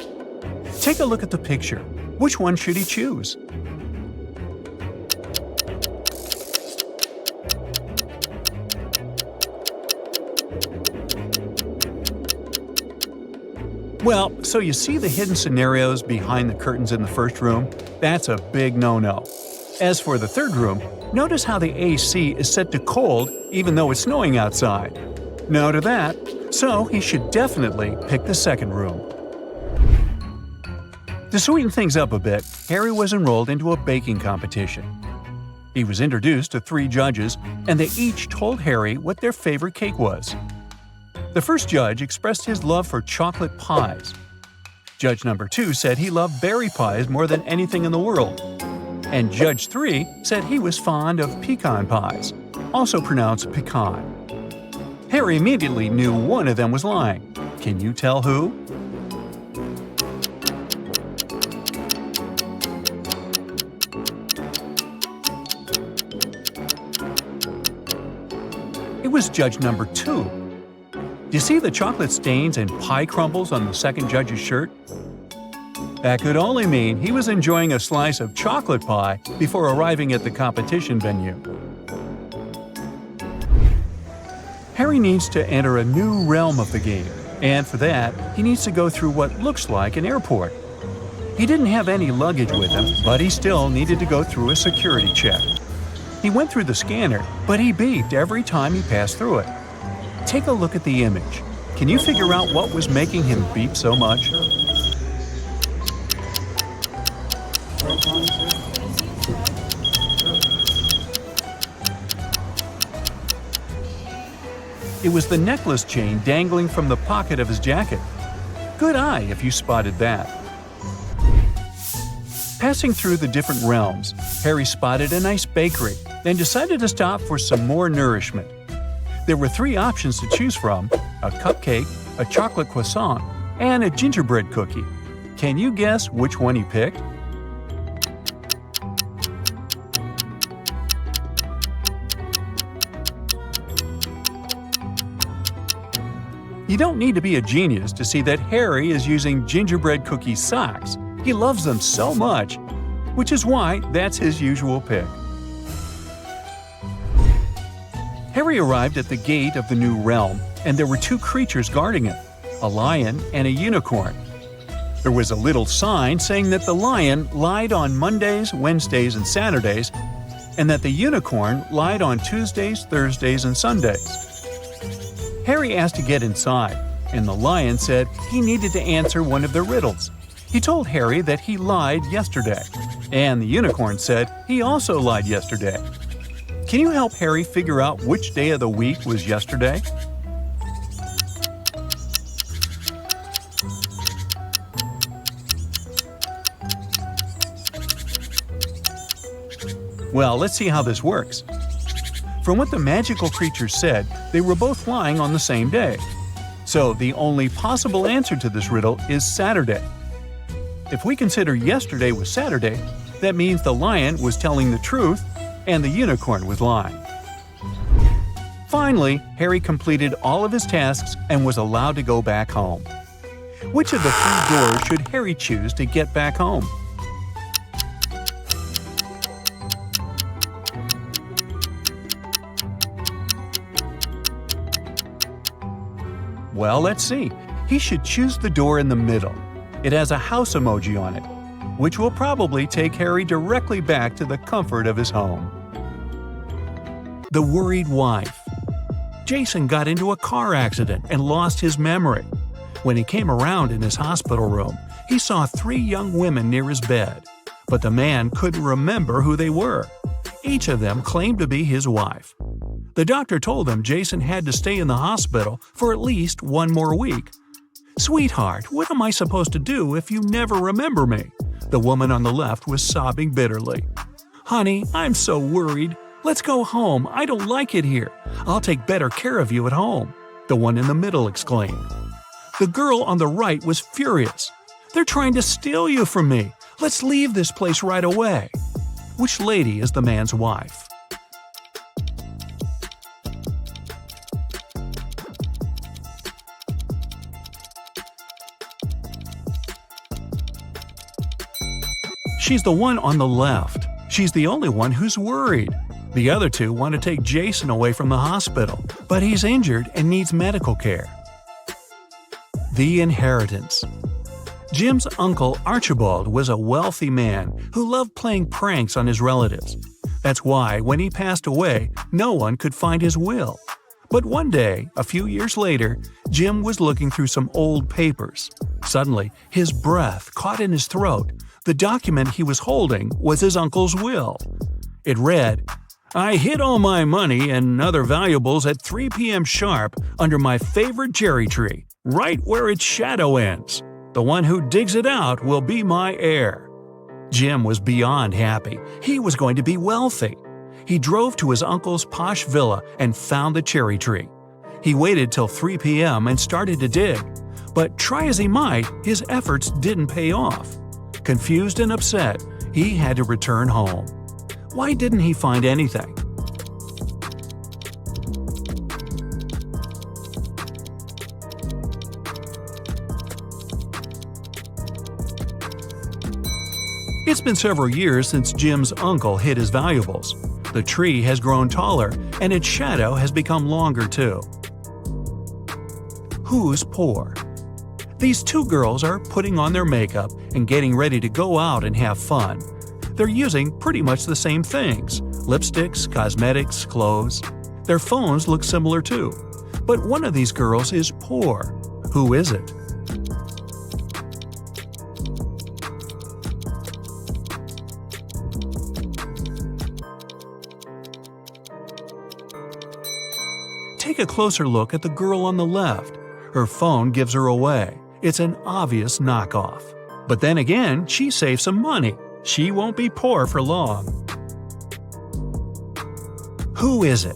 Take a look at the picture. Which one should he choose? Well, so you see the hidden scenarios behind the curtains in the first room? That's a big no-no. As for the third room, notice how the AC is set to cold even though it's snowing outside. No to that, so he should definitely pick the second room. To sweeten things up a bit, Harry was enrolled into a baking competition. He was introduced to 3 judges, and they each told Harry what their favorite cake was. The first judge expressed his love for chocolate pies. Judge number 2 said he loved berry pies more than anything in the world. And Judge 3 said he was fond of pecan pies, also pronounced pecan. Harry immediately knew one of them was lying. Can you tell who? It was judge number 2. Do you see the chocolate stains and pie crumbles on the second judge's shirt? That could only mean he was enjoying a slice of chocolate pie before arriving at the competition venue. Harry needs to enter a new realm of the game, and for that, he needs to go through what looks like an airport. He didn't have any luggage with him, but he still needed to go through a security check. He went through the scanner, but he beeped every time he passed through it. Take a look at the image. Can you figure out what was making him beep so much? It was the necklace chain dangling from the pocket of his jacket. Good eye if you spotted that. Passing through the different realms, Harry spotted a nice bakery, then decided to stop for some more nourishment. There were 3 options to choose from: a cupcake, a chocolate croissant, and a gingerbread cookie. Can you guess which one he picked? You don't need to be a genius to see that Harry is using gingerbread cookie socks. He loves them so much, which is why that's his usual pick. Harry arrived at the gate of the new realm, and there were 2 creatures guarding it, a lion and a unicorn. There was a little sign saying that the lion lied on Mondays, Wednesdays, and Saturdays, and that the unicorn lied on Tuesdays, Thursdays, and Sundays. Harry asked to get inside, and the lion said he needed to answer one of the riddles. He told Harry that he lied yesterday, and the unicorn said he also lied yesterday. Can you help Harry figure out which day of the week was yesterday? Well, let's see how this works. From what the magical creatures said, they were both lying on the same day. So the only possible answer to this riddle is Saturday. If we consider yesterday was Saturday, that means the lion was telling the truth and the unicorn was lying. Finally, Harry completed all of his tasks and was allowed to go back home. Which of the three doors should Harry choose to get back home? Well, let's see. He should choose the door in the middle. It has a house emoji on it, which will probably take Harry directly back to the comfort of his home. The worried wife. Jason got into a car accident and lost his memory. When he came around in his hospital room, he saw 3 young women near his bed, but the man couldn't remember who they were. Each of them claimed to be his wife. The doctor told him Jason had to stay in the hospital for at least 1 more week. "Sweetheart, what am I supposed to do if you never remember me?" The woman on the left was sobbing bitterly. "Honey, I'm so worried. Let's go home. I don't like it here. I'll take better care of you at home," the one in the middle exclaimed. The girl on the right was furious. "They're trying to steal you from me. Let's leave this place right away." Which lady is the man's wife? She's the one on the left. She's the only one who's worried. The other 2 want to take Jason away from the hospital, but he's injured and needs medical care. The inheritance. Jim's uncle Archibald was a wealthy man who loved playing pranks on his relatives. That's why, when he passed away, no one could find his will. But one day, a few years later, Jim was looking through some old papers. Suddenly, his breath caught in his throat. The document he was holding was his uncle's will. It read, "I hid all my money and other valuables at 3 p.m. sharp under my favorite cherry tree, right where its shadow ends. The one who digs it out will be my heir." Jim was beyond happy. He was going to be wealthy. He drove to his uncle's posh villa and found the cherry tree. He waited till 3 p.m. and started to dig. But try as he might, his efforts didn't pay off. Confused and upset, he had to return home. Why didn't he find anything? It's been several years since Jim's uncle hid his valuables. The tree has grown taller, and its shadow has become longer too. Who's poor? These 2 girls are putting on their makeup and getting ready to go out and have fun. They're using pretty much the same things: lipsticks, cosmetics, clothes. Their phones look similar too. But one of these girls is poor. Who is it? Take a closer look at the girl on the left. Her phone gives her away. It's an obvious knockoff. But then again, she saved some money. She won't be poor for long. Who is it?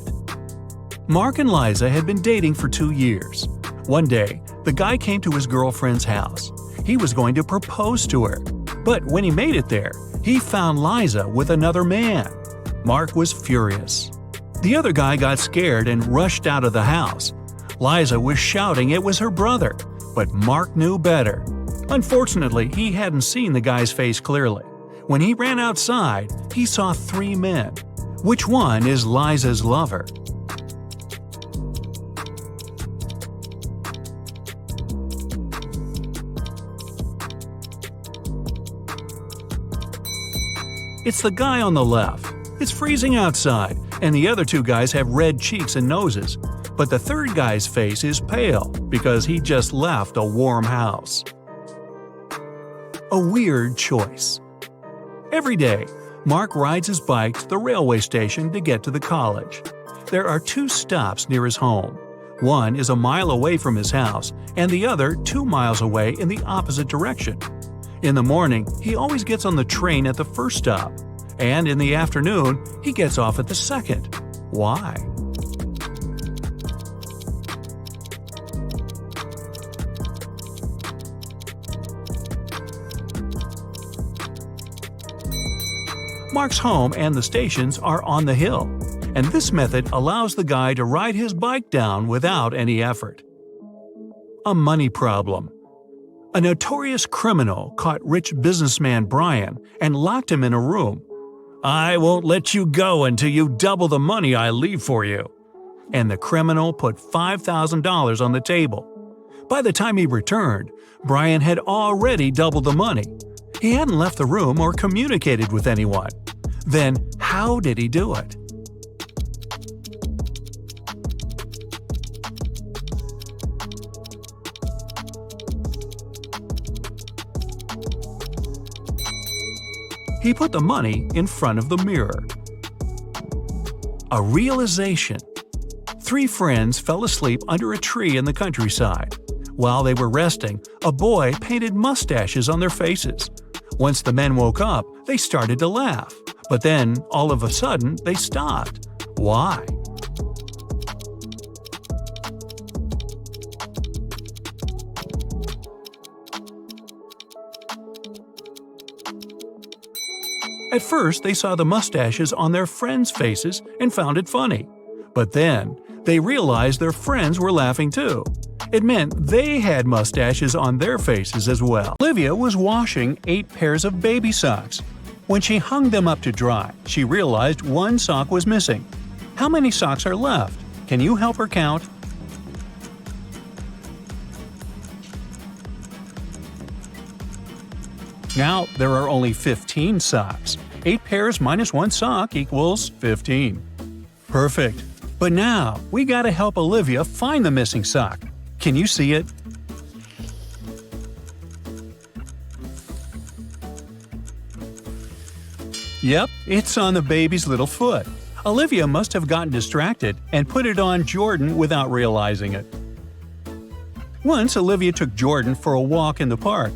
Mark and Liza had been dating for 2 years. One day, the guy came to his girlfriend's house. He was going to propose to her. But when he made it there, he found Liza with another man. Mark was furious. The other guy got scared and rushed out of the house. Liza was shouting it was her brother, but Mark knew better. Unfortunately, he hadn't seen the guy's face clearly. When he ran outside, he saw 3 men. Which one is Liza's lover? It's the guy on the left. It's freezing outside, and the other 2 guys have red cheeks and noses. But the third guy's face is pale because he just left a warm house. A weird choice. Every day, Mark rides his bike to the railway station to get to the college. There are 2 stops near his home. One is a mile away from his house, and the other 2 miles away in the opposite direction. In the morning, he always gets on the train at the first stop, and in the afternoon, he gets off at the second. Why? Mark's home and the stations are on the hill, and this method allows the guy to ride his bike down without any effort. A money problem. A notorious criminal caught rich businessman Brian and locked him in a room. "I won't let you go until you double the money I leave for you." And the criminal put $5,000 on the table. By the time he returned, Brian had already doubled the money. He hadn't left the room or communicated with anyone. Then, how did he do it? He put the money in front of the mirror. A realization. 3 friends fell asleep under a tree in the countryside. While they were resting, a boy painted mustaches on their faces. Once the men woke up, they started to laugh. But then, all of a sudden, they stopped. Why? At first, they saw the mustaches on their friends' faces and found it funny. But then, they realized their friends were laughing too. It meant they had mustaches on their faces as well. Olivia was washing 8 pairs of baby socks. When she hung them up to dry, she realized one sock was missing. How many socks are left? Can you help her count? Now, there are only 15 socks. 8 pairs minus 1 sock equals 15. Perfect. But now, we gotta help Olivia find the missing sock. Can you see it? Yep, it's on the baby's little foot. Olivia must have gotten distracted and put it on Jordan without realizing it. Once, Olivia took Jordan for a walk in the park.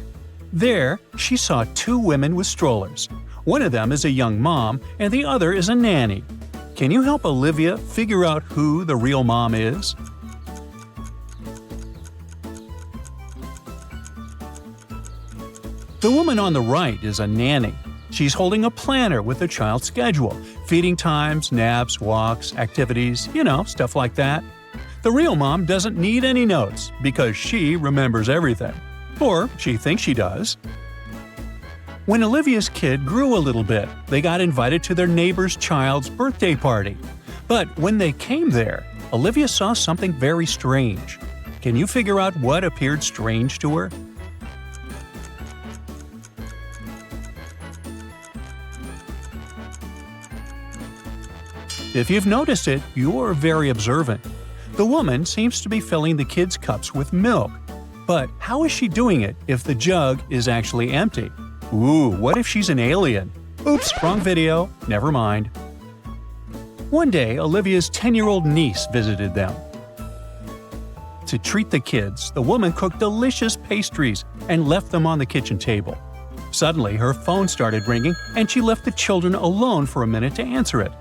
There, she saw 2 women with strollers. One of them is a young mom and the other is a nanny. Can you help Olivia figure out who the real mom is? The woman on the right is a nanny. She's holding a planner with the child's schedule, feeding times, naps, walks, activities, stuff like that. The real mom doesn't need any notes because she remembers everything. Or she thinks she does. When Olivia's kid grew a little bit, they got invited to their neighbor's child's birthday party. But when they came there, Olivia saw something very strange. Can you figure out what appeared strange to her? If you've noticed it, you're very observant. The woman seems to be filling the kids' cups with milk. But how is she doing it if the jug is actually empty? Ooh, what if she's an alien? Oops, wrong video. Never mind. One day, Olivia's 10-year-old niece visited them. To treat the kids, the woman cooked delicious pastries and left them on the kitchen table. Suddenly, her phone started ringing and she left the children alone for a minute to answer it.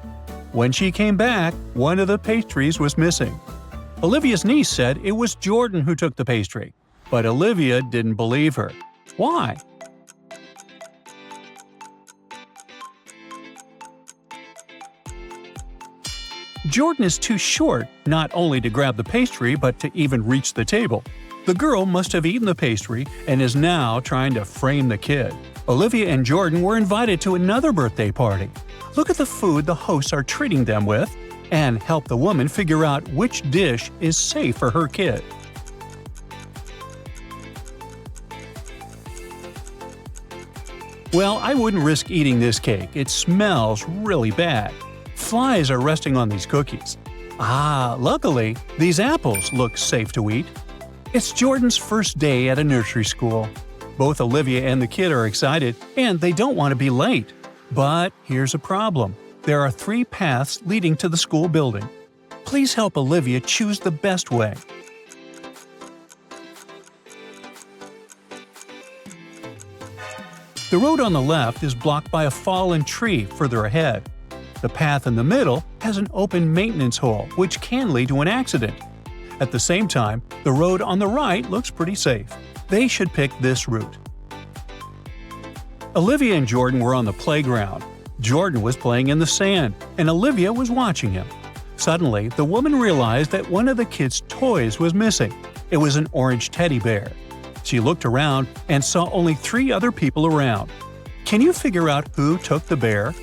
When she came back, one of the pastries was missing. Olivia's niece said it was Jordan who took the pastry, but Olivia didn't believe her. Why? Jordan is too short not only to grab the pastry but to even reach the table. The girl must have eaten the pastry and is now trying to frame the kid. Olivia and Jordan were invited to another birthday party. Look at the food the hosts are treating them with and help the woman figure out which dish is safe for her kid. Well, I wouldn't risk eating this cake. It smells really bad. Flies are resting on these cookies. Luckily, these apples look safe to eat. It's Jordan's first day at a nursery school. Both Olivia and the kid are excited, and they don't want to be late. But here's a problem. There are 3 paths leading to the school building. Please help Olivia choose the best way. The road on the left is blocked by a fallen tree further ahead. The path in the middle has an open maintenance hole, which can lead to an accident. At the same time, the road on the right looks pretty safe. They should pick this route. Olivia and Jordan were on the playground. Jordan was playing in the sand, and Olivia was watching him. Suddenly, the woman realized that one of the kids' toys was missing. It was an orange teddy bear. She looked around and saw only 3 other people around. Can you figure out who took the bear?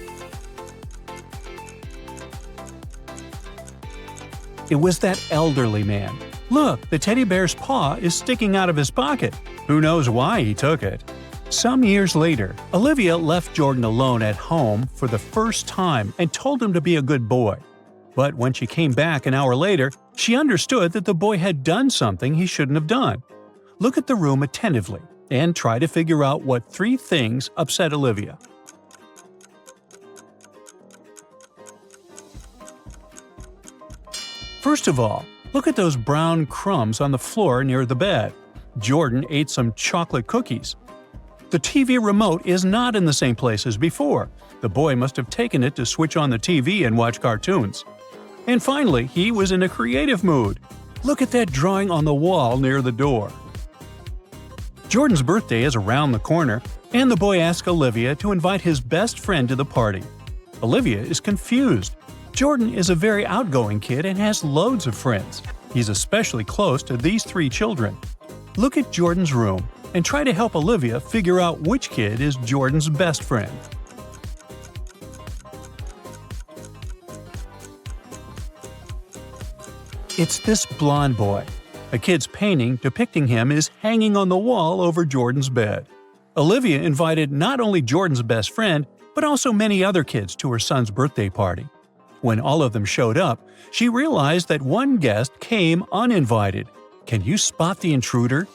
It was that elderly man. Look, the teddy bear's paw is sticking out of his pocket. Who knows why he took it? Some years later, Olivia left Jordan alone at home for the first time and told him to be a good boy. But when she came back an hour later, she understood that the boy had done something he shouldn't have done. Look at the room attentively and try to figure out what 3 things upset Olivia. First of all, look at those brown crumbs on the floor near the bed. Jordan ate some chocolate cookies. The TV remote is not in the same place as before. The boy must have taken it to switch on the TV and watch cartoons. And finally, he was in a creative mood. Look at that drawing on the wall near the door. Jordan's birthday is around the corner, and the boy asks Olivia to invite his best friend to the party. Olivia is confused. Jordan is a very outgoing kid and has loads of friends. He's especially close to these 3 children. Look at Jordan's room and try to help Olivia figure out which kid is Jordan's best friend. It's this blonde boy. A kid's painting depicting him is hanging on the wall over Jordan's bed. Olivia invited not only Jordan's best friend, but also many other kids to her son's birthday party. When all of them showed up, she realized that one guest came uninvited. Can you spot the intruder?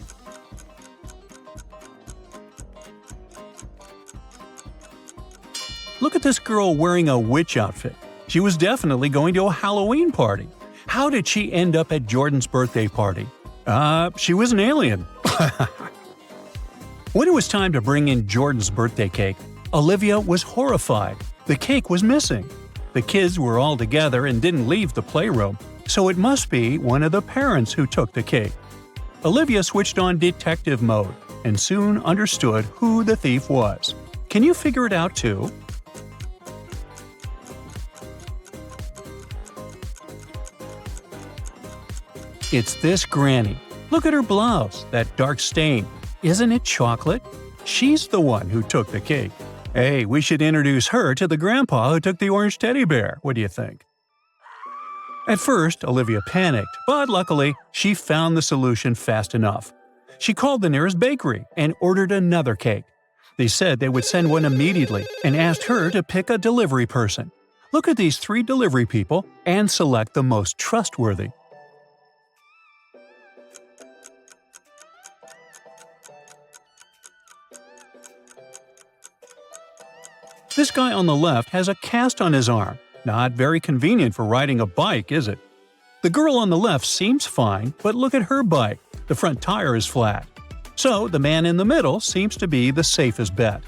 Look at this girl wearing a witch outfit. She was definitely going to a Halloween party. How did she end up at Jordan's birthday party? She was an alien. When it was time to bring in Jordan's birthday cake, Olivia was horrified. The cake was missing. The kids were all together and didn't leave the playroom, so it must be one of the parents who took the cake. Olivia switched on detective mode and soon understood who the thief was. Can you figure it out too? It's this granny. Look at her blouse, that dark stain. Isn't it chocolate? She's the one who took the cake. Hey, we should introduce her to the grandpa who took the orange teddy bear. What do you think? At first, Olivia panicked, but luckily, she found the solution fast enough. She called the nearest bakery and ordered another cake. They said they would send one immediately and asked her to pick a delivery person. Look at these 3 delivery people and select the most trustworthy. This guy on the left has a cast on his arm. Not very convenient for riding a bike, is it? The girl on the left seems fine, but look at her bike. The front tire is flat. So the man in the middle seems to be the safest bet.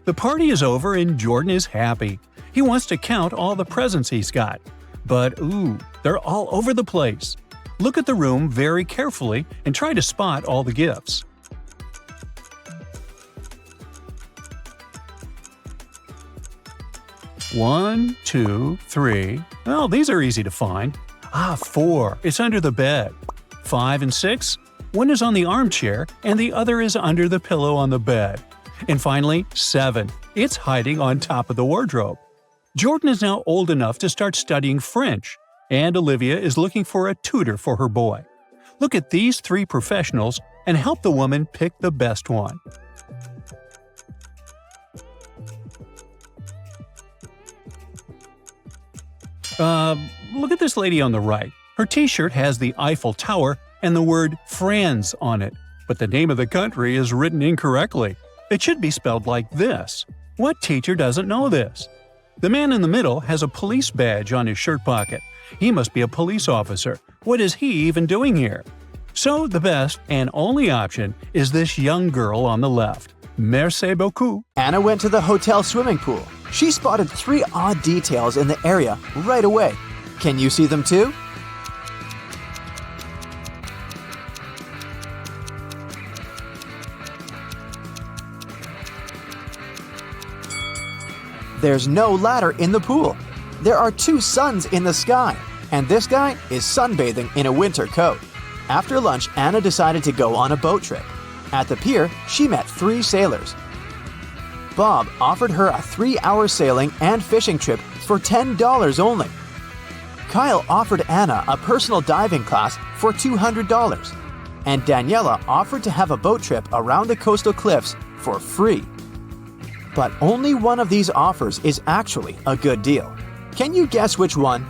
The party is over and Jordan is happy. He wants to count all the presents he's got. But they're all over the place. Look at the room very carefully and try to spot all the gifts. One, 2, 3. Well, these are easy to find. 4. It's under the bed. 5 and 6. One is on the armchair and the other is under the pillow on the bed. And finally, 7. It's hiding on top of the wardrobe. Jordan is now old enough to start studying French, and Olivia is looking for a tutor for her boy. Look at these 3 professionals and help the woman pick the best one. Look at this lady on the right. Her t-shirt has the Eiffel Tower and the word France on it, but the name of the country is written incorrectly. It should be spelled like this. What teacher doesn't know this? The man in the middle has a police badge on his shirt pocket. He must be a police officer. What is he even doing here? So the best and only option is this young girl on the left. Merci beaucoup. Anna went to the hotel swimming pool. She spotted 3 odd details in the area right away. Can you see them too? There's no ladder in the pool. There are 2 suns in the sky, and this guy is sunbathing in a winter coat. After lunch, Anna decided to go on a boat trip. At the pier, she met 3 sailors. Bob offered her a 3-hour sailing and fishing trip for $10 only. Kyle offered Anna a personal diving class for $200, and Daniela offered to have a boat trip around the coastal cliffs for free. But only one of these offers is actually a good deal. Can you guess which one?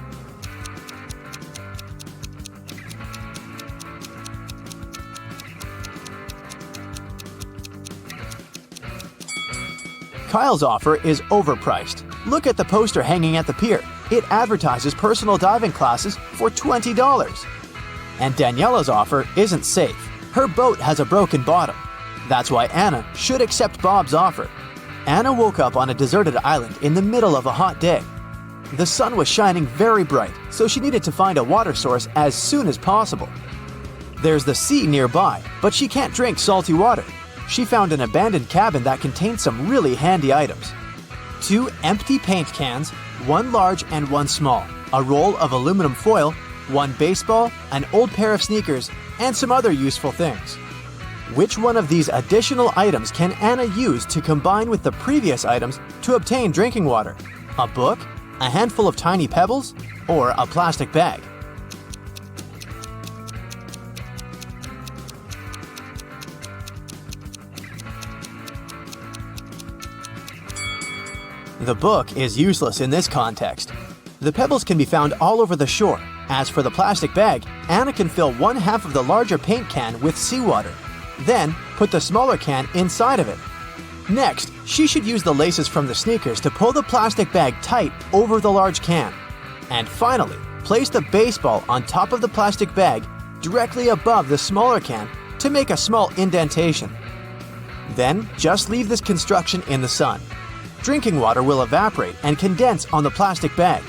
Kyle's offer is overpriced. Look at the poster hanging at the pier. It advertises personal diving classes for $20. And Daniela's offer isn't safe. Her boat has a broken bottom. That's why Anna should accept Bob's offer. Anna woke up on a deserted island in the middle of a hot day. The sun was shining very bright, so she needed to find a water source as soon as possible. There's the sea nearby, but she can't drink salty water. She found an abandoned cabin that contained some really handy items. 2 empty paint cans, 1 large and 1 small, a roll of aluminum foil, 1 baseball, an old pair of sneakers, and some other useful things. Which one of these additional items can Anna use to combine with the previous items to obtain drinking water? A book, a handful of tiny pebbles, or a plastic bag? The book is useless in this context. The pebbles can be found all over the shore. As for the plastic bag, Anna can fill 1/2 of the larger paint can with seawater. Then, put the smaller can inside of it. Next, she should use the laces from the sneakers to pull the plastic bag tight over the large can. And finally, place the baseball on top of the plastic bag directly above the smaller can to make a small indentation. Then, just leave this construction in the sun. Drinking water will evaporate and condense on the plastic bag.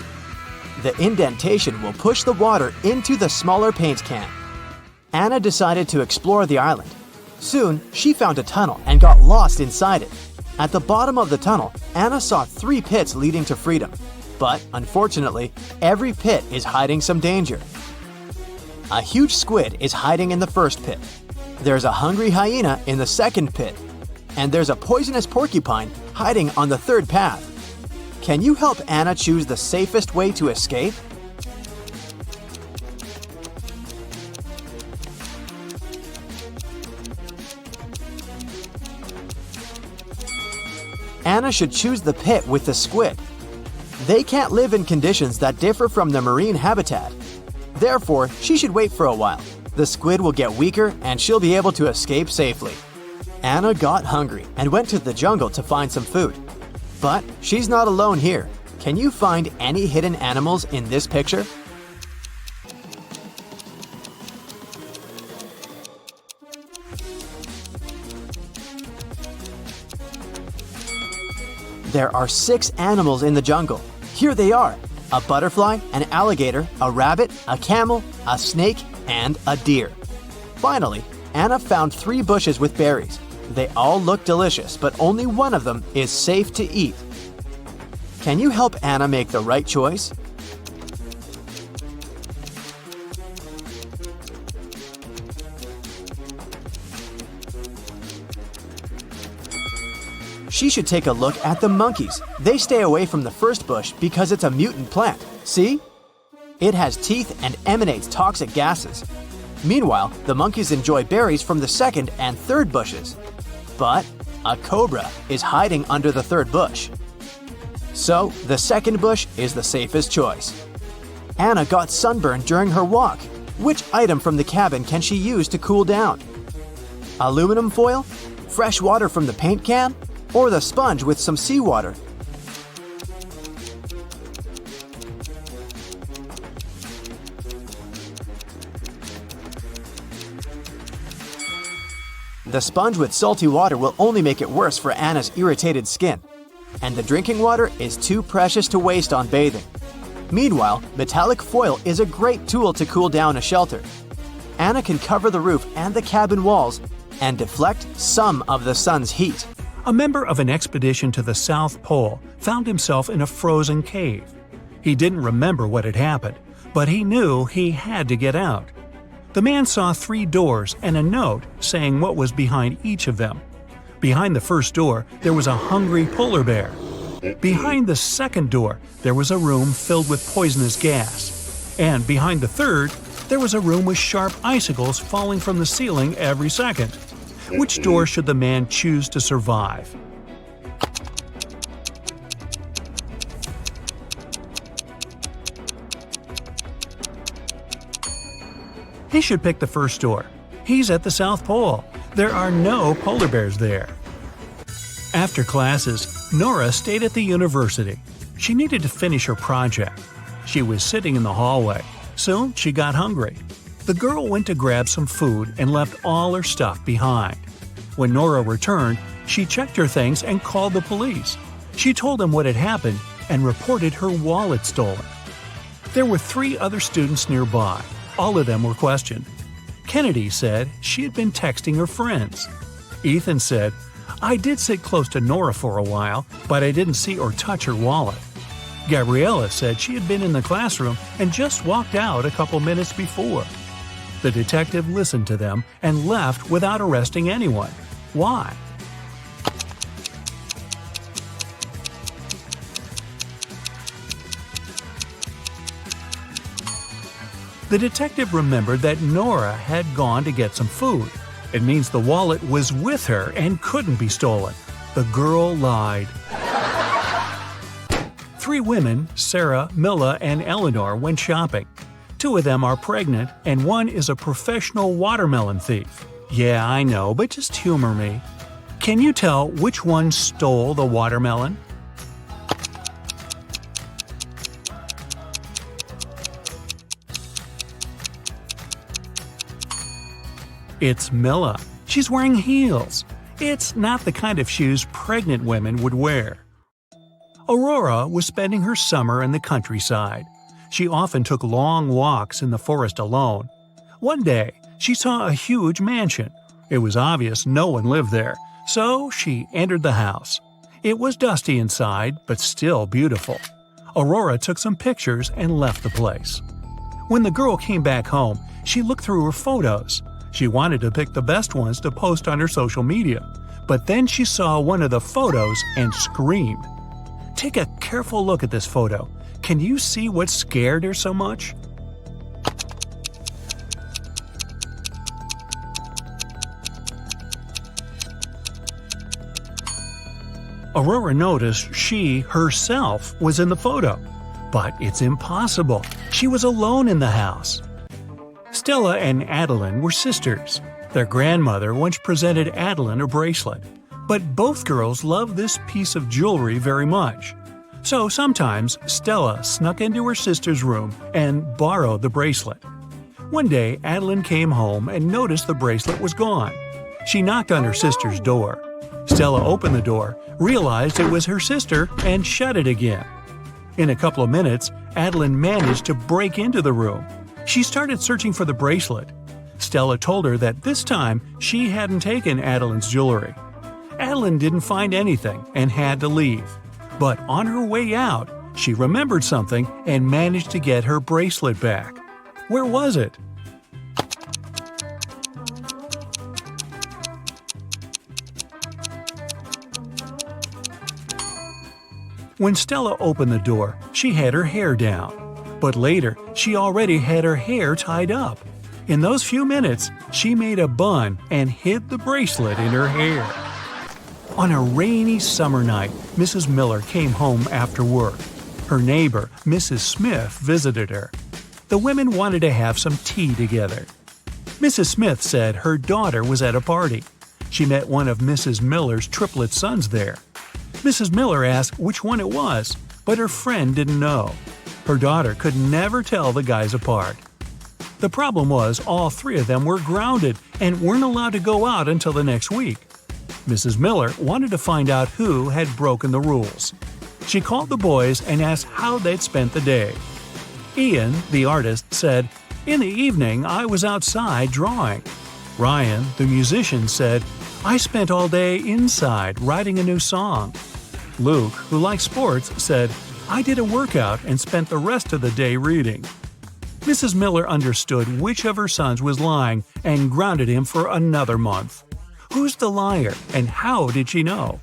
The indentation will push the water into the smaller paint can. Anna decided to explore the island. Soon, she found a tunnel and got lost inside it. At the bottom of the tunnel, Anna saw 3 pits leading to freedom. But, unfortunately, every pit is hiding some danger. A huge squid is hiding in the first pit. There's a hungry hyena in the second pit. And there's a poisonous porcupine hiding on the third path. Can you help Anna choose the safest way to escape? Anna should choose the pit with the squid. They can't live in conditions that differ from the marine habitat. Therefore, she should wait for a while. The squid will get weaker and she'll be able to escape safely. Anna got hungry and went to the jungle to find some food. But she's not alone here. Can you find any hidden animals in this picture? There are 6 animals in the jungle. Here they are: a butterfly, an alligator, a rabbit, a camel, a snake, and a deer. Finally, Anna found 3 bushes with berries. They all look delicious, but only one of them is safe to eat. Can you help Anna make the right choice? She should take a look at the monkeys. They stay away from the first bush because it's a mutant plant. See? It has teeth and emanates toxic gases. Meanwhile, the monkeys enjoy berries from the second and third bushes. But a cobra is hiding under the third bush. So, the second bush is the safest choice. Anna got sunburned during her walk. Which item from the cabin can she use to cool down? Aluminum foil? Fresh water from the paint can? Or the sponge with some seawater? The sponge with salty water will only make it worse for Anna's irritated skin. And the drinking water is too precious to waste on bathing. Meanwhile, metallic foil is a great tool to cool down a shelter. Anna can cover the roof and the cabin walls and deflect some of the sun's heat. A member of an expedition to the South Pole found himself in a frozen cave. He didn't remember what had happened, but he knew he had to get out. The man saw 3 doors and a note saying what was behind each of them. Behind the first door, there was a hungry polar bear. Behind the second door, there was a room filled with poisonous gas. And behind the third, there was a room with sharp icicles falling from the ceiling every second. Which door should the man choose to survive? He should pick the first door. He's at the South Pole. There are no polar bears there. After classes, Nora stayed at the university. She needed to finish her project. She was sitting in the hallway. Soon she got hungry. The girl went to grab some food and left all her stuff behind. When Nora returned, she checked her things and called the police. She told them what had happened and reported her wallet stolen. There were 3 other students nearby. All of them were questioned. Kennedy said she had been texting her friends. Ethan said, "I did sit close to Nora for a while, but I didn't see or touch her wallet." Gabriella said she had been in the classroom and just walked out a couple minutes before. The detective listened to them and left without arresting anyone. Why? The detective remembered that Nora had gone to get some food. It means the wallet was with her and couldn't be stolen. The girl lied. 3 women, Sarah, Milla, and Eleanor, went shopping. 2 of them are pregnant, and 1 is a professional watermelon thief. Yeah, I know, but just humor me. Can you tell which one stole the watermelon? It's Milla. She's wearing heels. It's not the kind of shoes pregnant women would wear. Aurora was spending her summer in the countryside. She often took long walks in the forest alone. One day, she saw a huge mansion. It was obvious no one lived there, so she entered the house. It was dusty inside, but still beautiful. Aurora took some pictures and left the place. When the girl came back home, she looked through her photos. She wanted to pick the best ones to post on her social media, but then she saw one of the photos and screamed. Take a careful look at this photo. Can you see what scared her so much? Aurora noticed she, herself, was in the photo. But it's impossible. She was alone in the house. Stella and Adeline were sisters. Their grandmother once presented Adeline a bracelet. But both girls loved this piece of jewelry very much. So sometimes Stella snuck into her sister's room and borrowed the bracelet. One day, Adeline came home and noticed the bracelet was gone. She knocked on her sister's door. Stella opened the door, realized it was her sister, and shut it again. In a couple of minutes, Adeline managed to break into the room. She started searching for the bracelet. Stella told her that this time she hadn't taken Adeline's jewelry. Adeline didn't find anything and had to leave. But on her way out, she remembered something and managed to get her bracelet back. Where was it? When Stella opened the door, she had her hair down. But later, she already had her hair tied up. In those few minutes, she made a bun and hid the bracelet in her hair. On a rainy summer night, Mrs. Miller came home after work. Her neighbor, Mrs. Smith, visited her. The women wanted to have some tea together. Mrs. Smith said her daughter was at a party. She met one of Mrs. Miller's triplet sons there. Mrs. Miller asked which one it was, but her friend didn't know. Her daughter could never tell the guys apart. The problem was all 3 of them were grounded and weren't allowed to go out until the next week. Mrs. Miller wanted to find out who had broken the rules. She called the boys and asked how they'd spent the day. Ian, the artist, said, "In the evening, I was outside drawing." Ryan, the musician, said, "I spent all day inside writing a new song." Luke, who likes sports, said, "I did a workout and spent the rest of the day reading." Mrs. Miller understood which of her sons was lying and grounded him for another month. Who's the liar, and how did she know?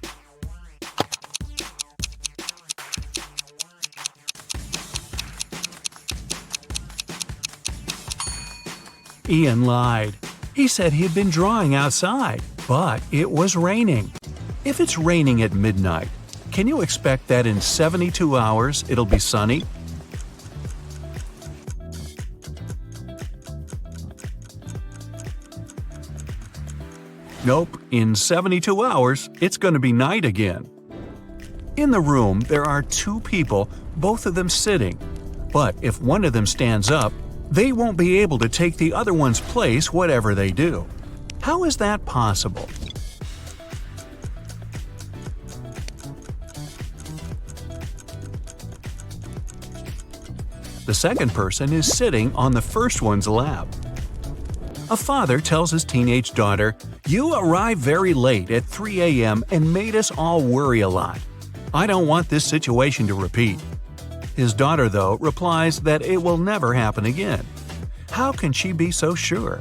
Ian lied. He said he had been drawing outside, but it was raining. If it's raining at midnight, can you expect that in 72 hours it'll be sunny? Nope, in 72 hours, it's going to be night again. In the room, there are two people, both of them sitting. But if one of them stands up, they won't be able to take the other one's place whatever they do. How is that possible? The second person is sitting on the first one's lap. A father tells his teenage daughter, "You arrived very late at 3 a.m. and made us all worry a lot. I don't want this situation to repeat." His daughter, though, replies that it will never happen again. How can she be so sure?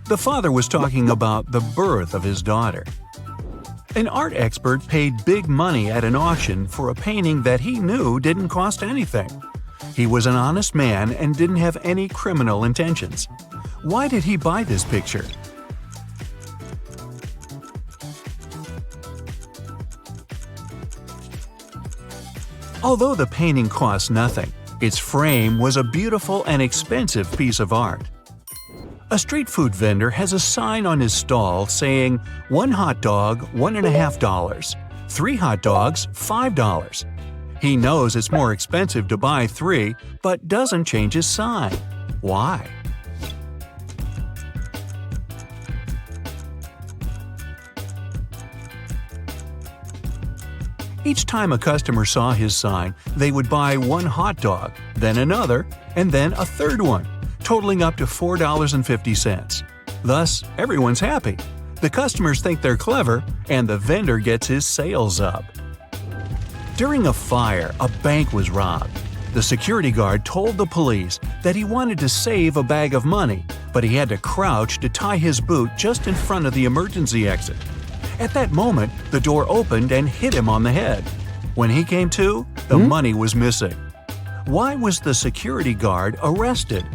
The father was talking about the birth of his daughter. An art expert paid big money at an auction for a painting that he knew didn't cost anything. He was an honest man and didn't have any criminal intentions. Why did he buy this picture? Although the painting cost nothing, its frame was a beautiful and expensive piece of art. A street food vendor has a sign on his stall saying, "1 hot dog, $1.50. 3 hot dogs, $5. He knows it's more expensive to buy 3, but doesn't change his sign. Why? Each time a customer saw his sign, they would buy 1 hot dog, then another, and then a third one, totaling up to $4.50. Thus, everyone's happy. The customers think they're clever, and the vendor gets his sales up. During a fire, a bank was robbed. The security guard told the police that he wanted to save a bag of money, but he had to crouch to tie his boot just in front of the emergency exit. At that moment, the door opened and hit him on the head. When he came to, the money was missing. Why was the security guard arrested?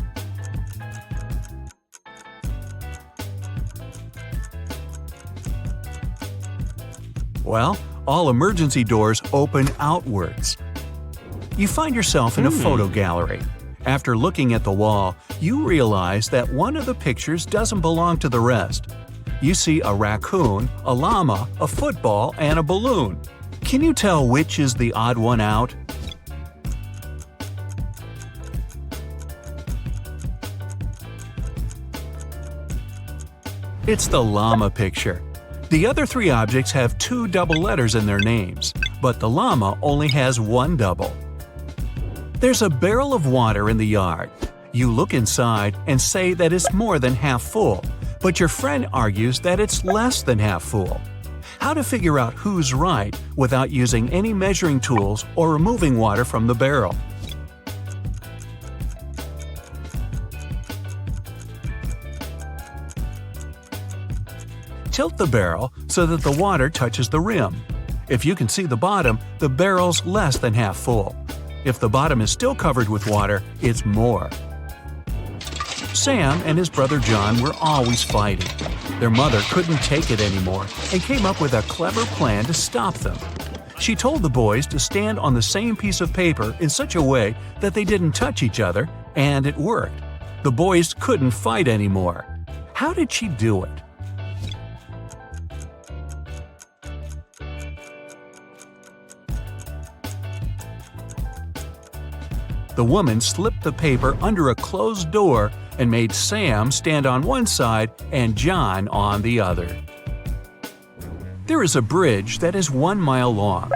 Well, all emergency doors open outwards. You find yourself in a photo gallery. After looking at the wall, you realize that one of the pictures doesn't belong to the rest. You see a raccoon, a llama, a football, and a balloon. Can you tell which is the odd one out? It's the llama picture. The other 3 objects have 2 double letters in their names, but the llama only has 1 double. There's a barrel of water in the yard. You look inside and say that it's more than half full, but your friend argues that it's less than half full. How to figure out who's right without using any measuring tools or removing water from the barrel? Tilt the barrel so that the water touches the rim. If you can see the bottom, the barrel's less than half full. If the bottom is still covered with water, it's more. Sam and his brother John were always fighting. Their mother couldn't take it anymore and came up with a clever plan to stop them. She told the boys to stand on the same piece of paper in such a way that they didn't touch each other, and it worked. The boys couldn't fight anymore. How did she do it? The woman slipped the paper under a closed door and made Sam stand on one side and John on the other. There is a bridge that is 1 mile long.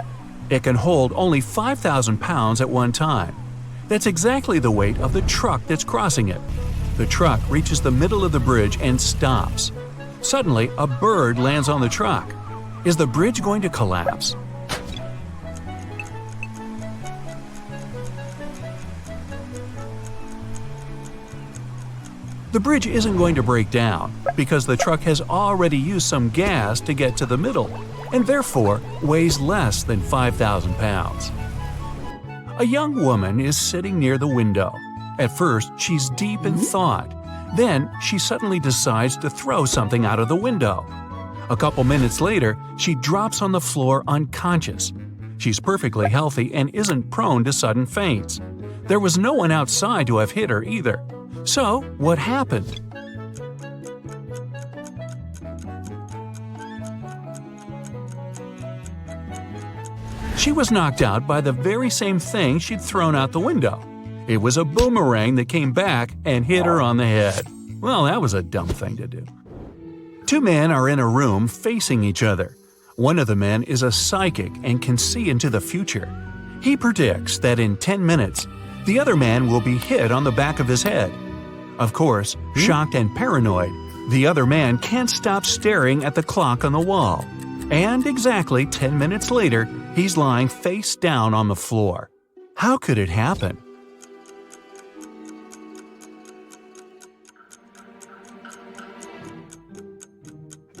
It can hold only 5,000 pounds at one time. That's exactly the weight of the truck that's crossing it. The truck reaches the middle of the bridge and stops. Suddenly, a bird lands on the truck. Is the bridge going to collapse? The bridge isn't going to break down because the truck has already used some gas to get to the middle and therefore weighs less than 5,000 pounds. A young woman is sitting near the window. At first, she's deep in thought. Then, she suddenly decides to throw something out of the window. A couple minutes later, she drops on the floor unconscious. She's perfectly healthy and isn't prone to sudden faints. There was no one outside to have hit her either. So, what happened? She was knocked out by the very same thing she'd thrown out the window. It was a boomerang that came back and hit her on the head. Well, that was a dumb thing to do. Two men are in a room facing each other. One of the men is a psychic and can see into the future. He predicts that in 10 minutes, the other man will be hit on the back of his head. Of course, shocked and paranoid, the other man can't stop staring at the clock on the wall. And exactly 10 minutes later, he's lying face down on the floor. How could it happen?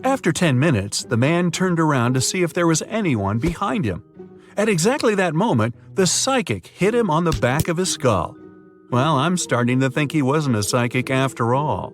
After 10 minutes, the man turned around to see if there was anyone behind him. At exactly that moment, the psychic hit him on the back of his skull. Well, I'm starting to think he wasn't a psychic after all.